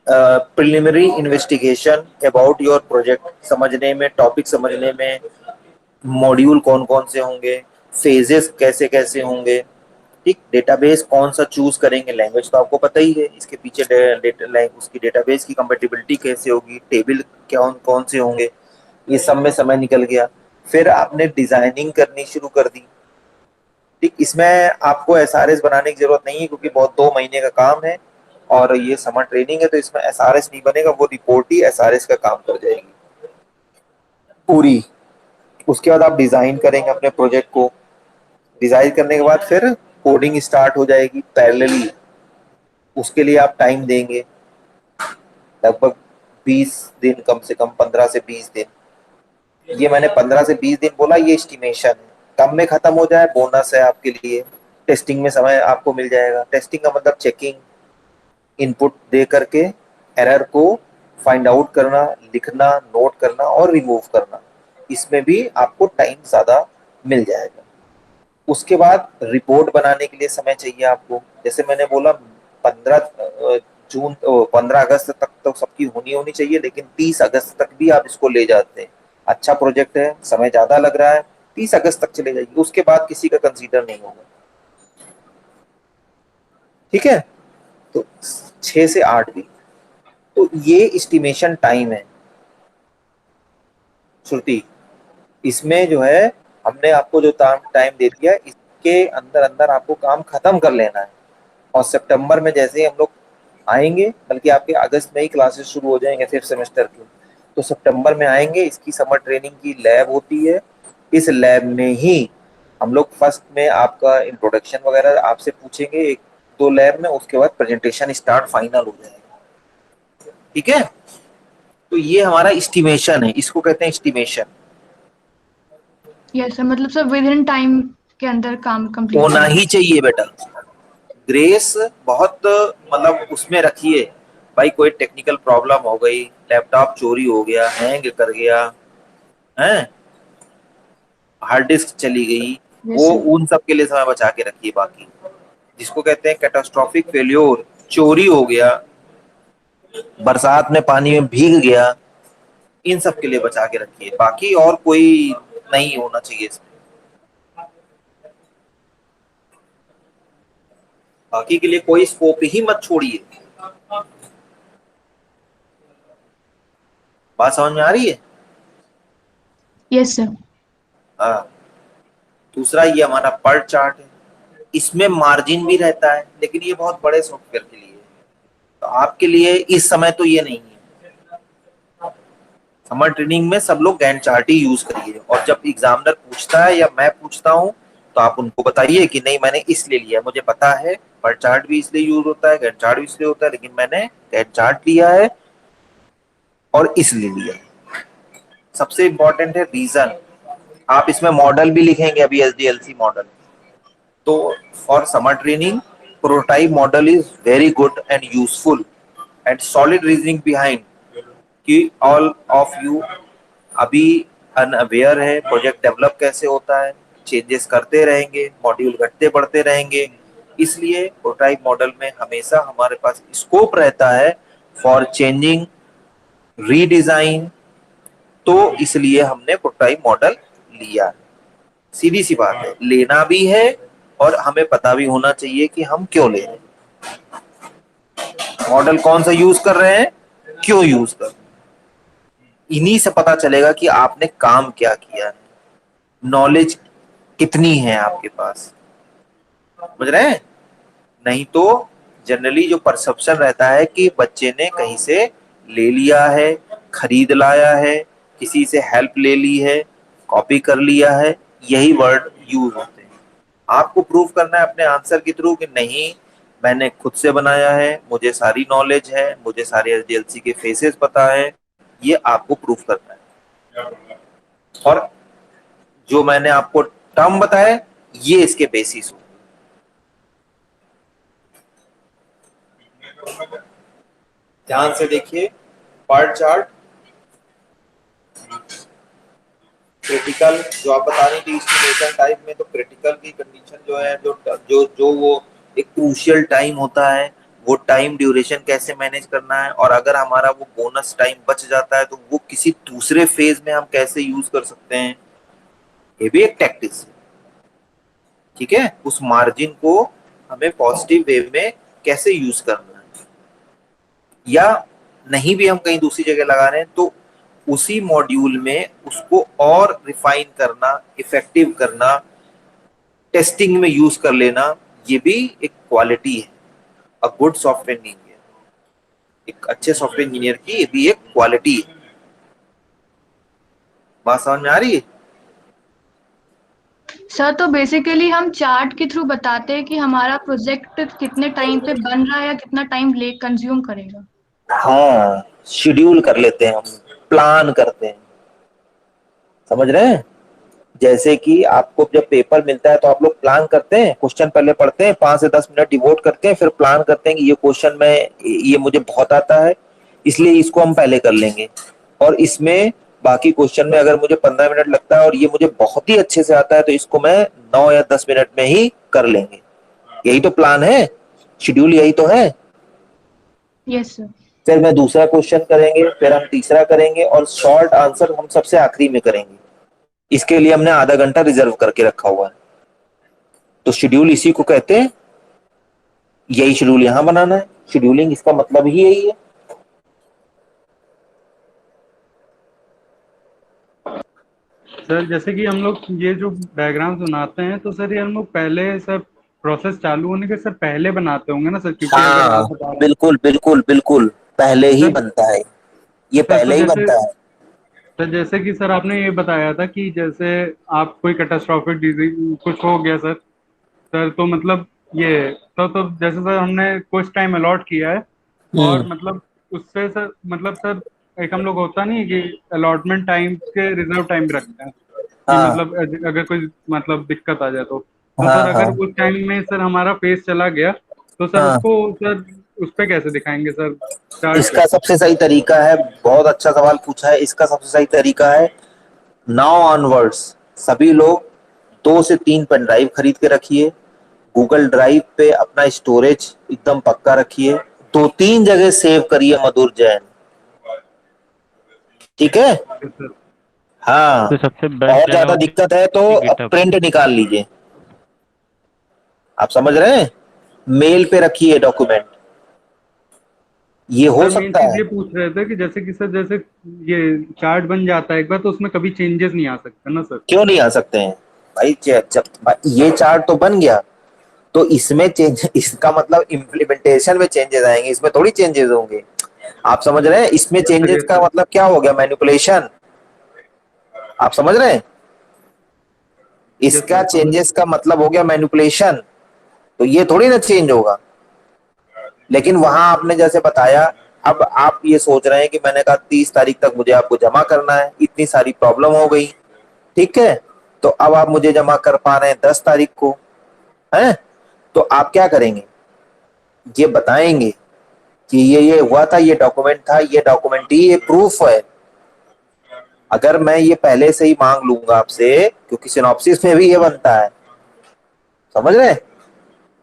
preliminary investigation about your project समझने में, टॉपिक समझने में, मॉड्यूल कौन कौन से होंगे, फेजेस कैसे कैसे होंगे, ठीक, डेटाबेस कौन सा चूज करेंगे, लैंग्वेज तो आपको पता ही है, इसके पीछे उसकी डेटाबेस की कंपैटिबिलिटी कैसे होगी, टेबल कौन कौन से होंगे, ये सब में समय निकल गया। फिर आपने डिजाइनिंग करनी शुरू कर दी। ठीक, इसमें आपको SRS बनाने की जरूरत नहीं है, क्योंकि बहुत 2 महीने का काम है और ये समर ट्रेनिंग है, तो इसमें SRS नहीं बनेगा, वो रिपोर्ट ही SRS का काम कर जाएगी पूरी। उसके बाद आप डिजाइन करेंगे अपने प्रोजेक्ट को, डिजाइन करने के बाद फिर कोडिंग स्टार्ट हो जाएगी पैरेलली। उसके लिए आप टाइम देंगे लगभग 20 दिन, कम से कम 15 से 20 दिन। ये मैंने 15 से 20 दिन बोला, ये एस्टिमेशन है, कम में खत्म हो जाए बोनस है आपके लिए। टेस्टिंग में समय आपको मिल जाएगा। टेस्टिंग का मतलब चेकिंग, इनपुट दे करके एरर को फाइंड आउट करना, लिखना, नोट करना और रिमूव करना, इसमें भी आपको टाइम ज़्यादा मिल जाएगा। उसके बाद रिपोर्ट बनाने के लिए समय चाहिए आपको। जैसे मैंने बोला 15 अगस्त तक तो सबकी होनी चाहिए, लेकिन 30 अगस्त तक भी आप इसको ले जाते हैं। अच्छा प्रोजेक्ट है, समय ज़्यादा लग रहा है, 30 अगस्त तक चले जाइए, उसके बाद किसी का कंसीडर नहीं होगा। ठीक है, तो 6 से 8 वीक, तो ये एस्टिमेशन टाइम है श्रुति। इसमें जो है हमने आपको जो टाइम दे दिया, इसके अंदर अंदर आपको काम खत्म कर लेना है। और सितंबर में जैसे ही हम लोग आएंगे, बल्कि आपके अगस्त में ही क्लासेस शुरू हो जाएंगे फिफ्थ सेमेस्टर की, तो सितंबर में आएंगे। इसकी समर ट्रेनिंग की लैब होती है, इस लैब में ही हम लोग फर्स्ट में आपका इंट्रोडक्शन वगैरह आपसे पूछेंगे 1-2 लैब में, उसके बाद प्रेजेंटेशन स्टार्ट फाइनल हो जाएगा। ठीक है, तो ये हमारा एस्टिमेशन है, इसको कहते हैं एस्टिमेशन। यस सर, मतलब सर विद इन टाइम के अंदर काम कंप्लीट होना ही चाहिए बेटा। ग्रेस बहुत मतलब उसमें रखिए भाई, कोई टेक्निकल प्रॉब्लम हो गई, लैपटॉप चोरी हो गया, हैंग कर गया है, हार्ड डिस्क चली गई, वो उन सब के लिए समय बचा के रखिए। बाकी जिसको कहते हैं कैटास्ट्रॉफिक फेल्योर, चोरी हो गया, बरसात में पानी में भीग गया, इन सब के लिए बचा के रखिए। बाकी और कोई नहीं होना चाहिए इसमें। बाकी के लिए कोई स्कोप ही मत छोड़िए। बात समझ में आ रही है? Yes sir. हाँ, दूसरा ये हमारा पर्ट चार्ट है, इसमें मार्जिन भी रहता है, लेकिन ये बहुत बड़े सॉफ्टवेयर के लिए है, तो आपके लिए इस समय तो ये नहीं है। समर ट्रेनिंग में सब लोग गैंट चार्ट ही यूज करिए, और जब एग्जामिनर पूछता है या मैं पूछता हूँ तो आप उनको बताइए कि नहीं मैंने इसलिए लिया, मुझे पता है पर्ट चार्ट भी इसलिए यूज होता है, गैंट चार्ट भी इसलिए होता है, लेकिन मैंने गैंट चार्ट लिया है और इसलिए लिया है। सबसे इंपॉर्टेंट है रीजन। आप इसमें मॉडल भी लिखेंगे अभी, SDLC मॉडल। तो for summer training prototype model is very good and useful and solid reasoning behind, कि ऑल ऑफ यू अभी अनअवेयर है प्रोजेक्ट डेवलप कैसे होता है, चेंजेस करते रहेंगे, मॉड्यूल घटते बढ़ते रहेंगे, इसलिए प्रोटोटाइप मॉडल में हमेशा हमारे पास स्कोप रहता है फॉर चेंजिंग, रीडिजाइन। तो इसलिए हमने प्रोटोटाइप मॉडल लिया। सीधी सी बात है, लेना भी है और हमें पता भी होना चाहिए कि हम क्यों ले रहे हैं, मॉडल कौन सा यूज कर रहे हैं, क्यों यूज कर रहे हैं। इन्हीं से पता चलेगा कि आपने काम क्या किया है, नॉलेज कितनी है आपके पास, समझ रहे हैं? नहीं तो जनरली जो परसेप्शन रहता है कि बच्चे ने कहीं से ले लिया है, खरीद लाया है, किसी से हेल्प ले ली है, कॉपी कर लिया है, यही वर्ड यूज होते हैं। आपको प्रूव करना है अपने आंसर के थ्रू कि नहीं मैंने खुद से बनाया है, मुझे सारी नॉलेज है, मुझे सारे SDLC के फेसेस पता है, ये आपको प्रूफ करना है। और जो मैंने आपको टर्म बताया ये इसके बेसिस हो। ध्यान से देखिए पार्ट चार्ट, क्रिटिकल जो आप बता रही थी एस्टिमेशन टाइप में, तो क्रिटिकल की कंडीशन जो है, जो वो एक क्रूशियल टाइम होता है, वो टाइम ड्यूरेशन कैसे मैनेज करना है, और अगर हमारा वो बोनस टाइम बच जाता है तो वो किसी दूसरे फेज में हम कैसे यूज कर सकते हैं, ये भी एक टैक्टिक्स है। ठीक है, उस मार्जिन को हमें पॉजिटिव वे में कैसे यूज करना है, या नहीं भी हम कहीं दूसरी जगह लगा रहे हैं तो उसी मॉड्यूल में उसको और रिफाइन करना, इफेक्टिव करना, टेस्टिंग में यूज कर लेना, ये भी एक क्वालिटी है। अ गुड सॉफ्टवेयर इंजीनियर, एक अच्छे सॉफ्टवेयर इंजीनियर की ये भी एक क्वालिटी है। बात समझ में आ रही है? सर तो बेसिकली हम चार्ट के थ्रू बताते हैं कि हमारा प्रोजेक्ट कितने टाइम पे बन रहा है या कितना टाइम ले कंज्यूम करेगा। हाँ, शेड्यूल कर लेते हैं हम, प्लान करते हैं, समझ रहे हैं? जैसे कि आपको जब पेपर मिलता है तो आप लोग प्लान करते हैं, क्वेश्चन पहले पढ़ते हैं, 5 से 10 मिनट डिवोट करते हैं, फिर प्लान करते हैं कि ये क्वेश्चन में ये मुझे बहुत आता है इसलिए इसको हम पहले कर लेंगे, और इसमें बाकी क्वेश्चन में अगर मुझे 15 मिनट लगता है और ये मुझे बहुत ही अच्छे से आता है तो इसको मैं 9 या 10 मिनट में ही कर लेंगे। यही तो प्लान है, शेड्यूल यही तो है। Yes sir. फिर मैं दूसरा क्वेश्चन करेंगे, फिर हम तीसरा करेंगे, और शॉर्ट आंसर हम सबसे आखिरी में करेंगे। इसके लिए हमने आधा घंटा रिजर्व करके रखा हुआ है। तो शेड्यूल इसी को कहते हैं, यही शेड्यूल यहां बनाना है। शेड्यूलिंग इसका मतलब ही यही है। सर जैसे कि हम लोग ये जो डायग्राम बनाते हैं तो सर ये हम लोग पहले सर प्रोसेस चालू होने के सर पहले बनाते होंगे ना सर, क्योंकि अगर हाँ आप बता रहे हैं बिल्कुल बिल्कुल बिल्कुल, पहले ही सर। बनता है, ये सर पहले ही बनता है। तो जैसे कि सर आपने ये बताया था कि जैसे आप कोई कैटास्ट्रॉफिक डिजीज कुछ हो गया सर, तो मतलब ये तो जैसे सर हमने कुछ टाइम अलॉट किया है और मतलब उससे सर मतलब सर एक हम लोग होता नहीं है कि अलॉटमेंट टाइम के रिजर्व टाइम भी रखते हैं कि हाँ मतलब अगर कोई मतलब दिक्कत आ जाए तो हाँ सर अगर हाँ उस टाइम में सर हमारा फेस चला गया तो सर हाँ। उसको सर उस पे कैसे दिखाएंगे सर चार्ट पे? इसका सबसे सही तरीका है, बहुत अच्छा सवाल पूछा है, इसका सबसे सही तरीका है नाउ ऑनवर्ड्स सभी लोग 2 से 3 पेन ड्राइव खरीद के रखिए, गूगल ड्राइव पे अपना स्टोरेज एकदम पक्का रखिए, 2-3 जगह सेव करिए मधुर जैन, ठीक है। सर हाँ, तो सबसे बेस्ट और है ज्यादा होगी दिक्कत है तो गिटहब। प्रिंट निकाल लीजिए। आप समझ रहे हैं, मेल पे रखिए डॉक्यूमेंट, ये हो सर मेन सकता चीज है। ये पूछ रहे थे कि जैसे कि सर जैसे ये चार्ट बन जाता है एक बार तो उसमें कभी चेंजेस नहीं आ सकते ना सर? क्यों नहीं आ सकते हैं भाई, जब ये चार्ट तो बन गया तो इसमें चेंज, इसका मतलब इम्प्लीमेंटेशन में चेंजेस आएंगे, इसमें थोड़ी चेंजेस होंगे। आप समझ रहे हैं, इसमें यस सर, चेंजेस यस का सर। मतलब क्या हो गया, मैनिपुलेशन। आप समझ रहे हैं, यस इसका सर समझ। चेंजेस का मतलब हो गया मैनिपुलेशन, तो ये थोड़ी ना चेंज होगा। लेकिन वहां आपने जैसे बताया, अब आप ये सोच रहे हैं कि मैंने कहा 30 तारीख तक मुझे आपको जमा करना है, इतनी सारी प्रॉब्लम हो गई, ठीक है, तो अब आप मुझे जमा कर पा रहे हैं 10 तारीख को, है, तो आप क्या करेंगे, ये बताएंगे कि ये हुआ था, ये डॉक्यूमेंट था, ये डॉक्यूमेंट ही ये प्रूफ है। अगर मैं ये पहले से ही मांग लूंगा आपसे, क्योंकि सिनॉप्सिस में भी ये बनता है, समझ रहे हैं,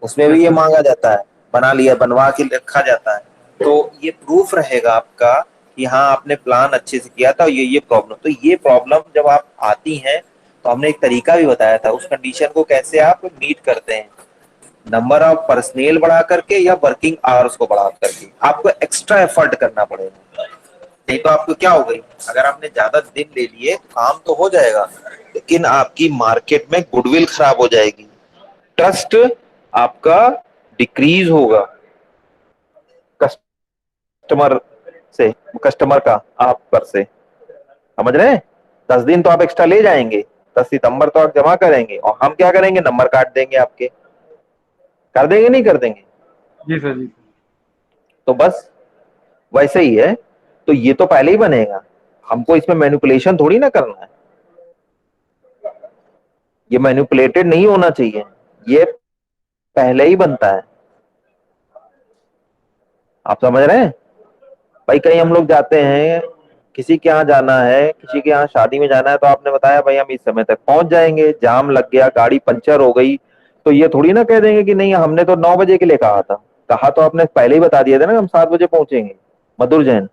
उसमें यस भी ये सर। मांगा जाता है, बना लिया, बनवा के रखा जाता है, तो ये प्रूफ रहेगा आपका कि हाँ आपने प्लान अच्छे से किया था, ये प्रॉब्लम, तो ये प्रॉब्लम जब आप आती हैं तो हमने एक तरीका भी बताया था, उस कंडीशन को कैसे आप मीट करते हैं, नंबर ऑफ पर्सनेल बढ़ा करके या वर्किंग आवर्स को बढ़ा करके, आपको एक्स्ट्रा एफर्ट करना पड़ेगा। नहीं तो आपको क्या हो गई, अगर आपने ज्यादा दिन ले लिए तो काम तो हो जाएगा, लेकिन आपकी मार्केट में गुडविल खराब हो जाएगी, ट्रस्ट आपका डिक्रीज होगा कस्टमर से, कस्टमर का आप पर से, समझ रहे हैं। 10 दिन तो आप एक्स्ट्रा ले जाएंगे, 10 सितंबर तो आप जमा करेंगे, और हम क्या करेंगे, नंबर काट देंगे आपके, कर देंगे नहीं कर देंगे, जी सर जी। तो बस वैसे ही है। तो ये तो पहले ही बनेगा, हमको इसमें मैनिपुलेशन थोड़ी ना करना है, ये मैनिपुलेटेड नहीं होना चाहिए, ये पहले ही बनता है। आप समझ रहे हैं भाई, कहीं हम लोग जाते हैं, किसी के यहाँ जाना है, किसी के यहाँ शादी में जाना है, तो आपने बताया भाई हम इस समय तक पहुंच जाएंगे, जाम लग गया, गाड़ी पंचर हो गई, तो ये थोड़ी ना कह देंगे कि नहीं हमने तो 9 बजे के लिए कहा था, कहा तो आपने पहले ही बता दिया था ना हम 7 बजे पहुंचेंगे। मधुर जैन,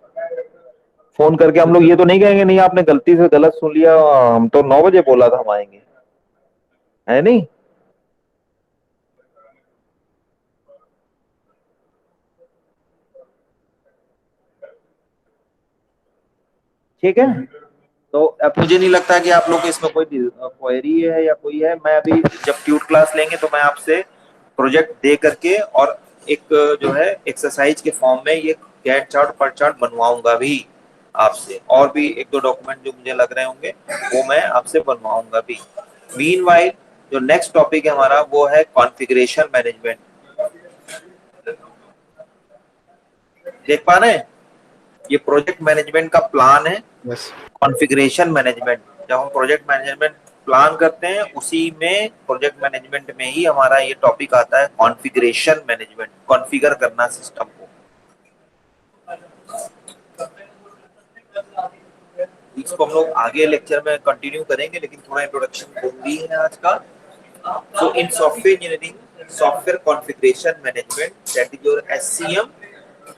फोन करके हम लोग ये तो नहीं कहेंगे नहीं आपने गलती से गलत सुन लिया, हम तो 9 बजे बोला था हम आएंगे, है नहीं। ठीक है, तो अब मुझे नहीं लगता कि आप लोग को इसमें कोई क्वेरी है या कोई है। मैं अभी जब ट्यूट क्लास लेंगे तो मैं आपसे प्रोजेक्ट दे करके और एक जो है एक्सरसाइज के फॉर्म में ये गैंट चार्ट पर चार्ट बनवाऊंगा भी आपसे, और भी 1-2 डॉक्यूमेंट जो मुझे लग रहे होंगे वो मैं आपसे बनवाऊंगा भी। मीनवाइल जो नेक्स्ट टॉपिक है हमारा वो है कॉन्फ़िगरेशन मैनेजमेंट। देख पा रहे हैं, ये प्रोजेक्ट मैनेजमेंट का प्लान है, यस कॉन्फ़िगरेशन मैनेजमेंट। जब हम प्रोजेक्ट मैनेजमेंट प्लान करते हैं उसी में प्रोजेक्ट मैनेजमेंट में ही हमारा ये टॉपिक आता है कॉन्फ़िगरेशन मैनेजमेंट, कॉन्फ़िगर करना सिस्टम को। इसको हम लोग आगे लेक्चर में कंटिन्यू करेंगे, लेकिन थोड़ा इंट्रोडक्शन जरूरी है आज का। So in software engineering, software configuration management, that is your SCM,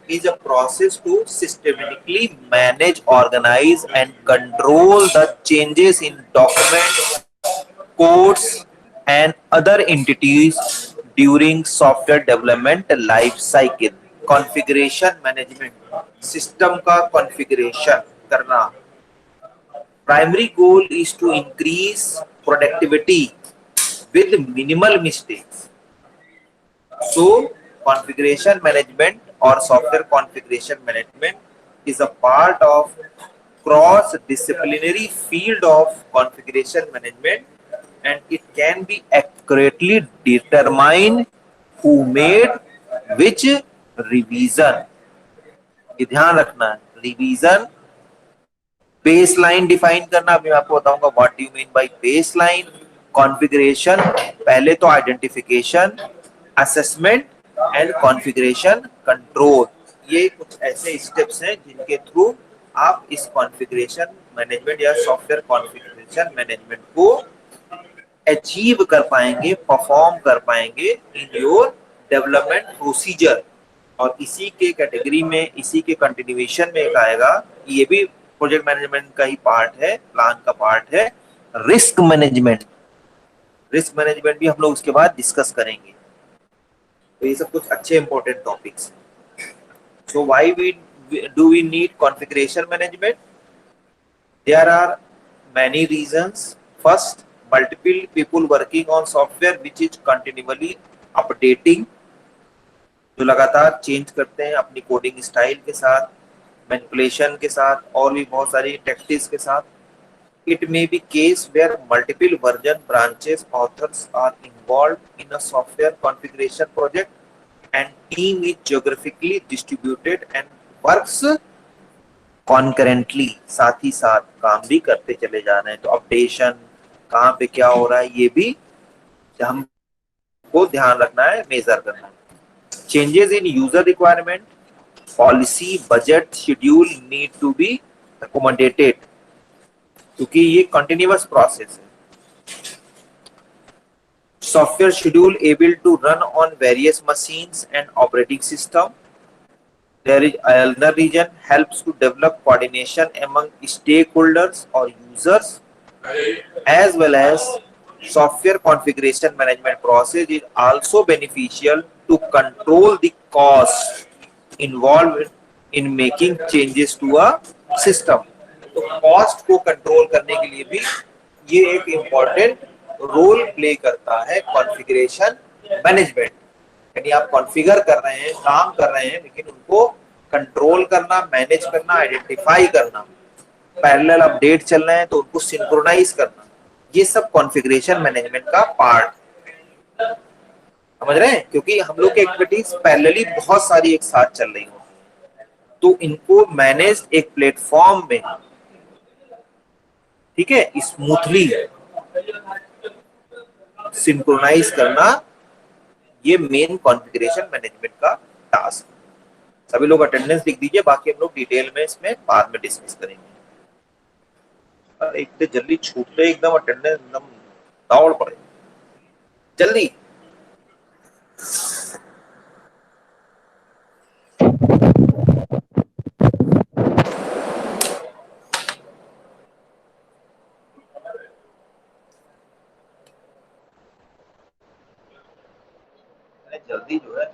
is a process to systematically manage, organize, and control the changes in documents, codes, and other entities during software development life cycle. Configuration management, system का configuration करना. Primary goal is to increase productivity with minimal mistakes. So configuration management or software configuration management is a part of cross-disciplinary field of configuration management, and it can be accurately determine who made which revision. ये ध्यान रखना है, revision, baseline define करना, अभी मैं आपको बताऊंगा what do you mean by baseline, configuration, पहले तो identification, assessment and configuration control. ये कुछ ऐसे स्टेप्स हैं जिनके थ्रू आप इस कॉन्फ़िगरेशन मैनेजमेंट या सॉफ्टवेयर कॉन्फ़िगरेशन मैनेजमेंट को अचीव कर पाएंगे, परफॉर्म कर पाएंगे इन योर डेवलपमेंट प्रोसीजर। और इसी के कैटेगरी में, इसी के कंटिन्यूएशन में एक आएगा, ये भी प्रोजेक्ट मैनेजमेंट का ही पार्ट है, प्लान का पार्ट है, रिस्क मैनेजमेंट। रिस्क मैनेजमेंट भी हम लोग उसके बाद डिस्कस करेंगे। तो ये सब कुछ अच्छे इंपॉर्टेंट टॉपिक्स हैं। So why do we need configuration management? There are many reasons. First, multiple people working on software which is continuously updating, जो लगातार चेंज करते हैं अपनी कोडिंग स्टाइल के साथ, मैनिपुलेशन के साथ, और भी बहुत सारी टैक्टिक्स के साथ। It may be case where multiple version branches authors are involved in a software configuration project and team is geographically distributed and works concurrently, साथ ही साथ काम भी करते चले जा रहे हैं। तो अपडेशन कहाँ पे क्या हो रहा है ये भी हमको ध्यान रखना है, मेजर करना है। Changes in user requirement, policy, budget, schedule need to be accommodated, क्योंकि ये कंटिन्यूअस प्रोसेस है। Software schedule able to run on various machines and operating system. There is another reason helps to develop coordination among stakeholders और users, as well as software configuration management process is also beneficial to control the cost involved in making changes to a system. तो cost को control करने के लिए भी ये एक important role play करता है कॉन्फ़िगरेशन मैनेजमेंट। यानी आप कॉन्फ़िगर कर रहे हैं, काम कर रहे हैं, लेकिन उनको कंट्रोल करना, मैनेज करना, आइडेंटिफाई करना, पैरेलल अपडेट चल रहे हैं तो उनको सिंक्रोनाइज करना, ये सब कॉन्फ़िगरेशन मैनेजमेंट का पार्ट, समझ रहे हैं? क्योंकि हम लोग की एक्टिविटीज पैरेलली बहुत सारी एक साथ चल रही हो, तो इनको मैनेज एक प्लेटफॉर्म में, ठीक है, स्मूथली सिंक्रोनाइज करना, ये मेन कॉन्फ़िगरेशन मैनेजमेंट का टास्क। सभी लोग अटेंडेंस लिख दीजिए, बाकी हम लोग डिटेल में इसमें बाद में डिस्कस करेंगे। इतने जल्दी छूटते एकदम अटेंडेंस, एकदम दौड़ पड़े जल्दी। जल्दी जो है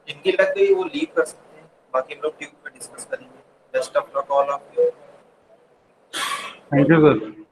इनकी लग गई, वो लीव कर सकते हैं, बाकी हम लोग ट्यूब पे डिस्कस करेंगे। Best of luck all of you. Thank you sir.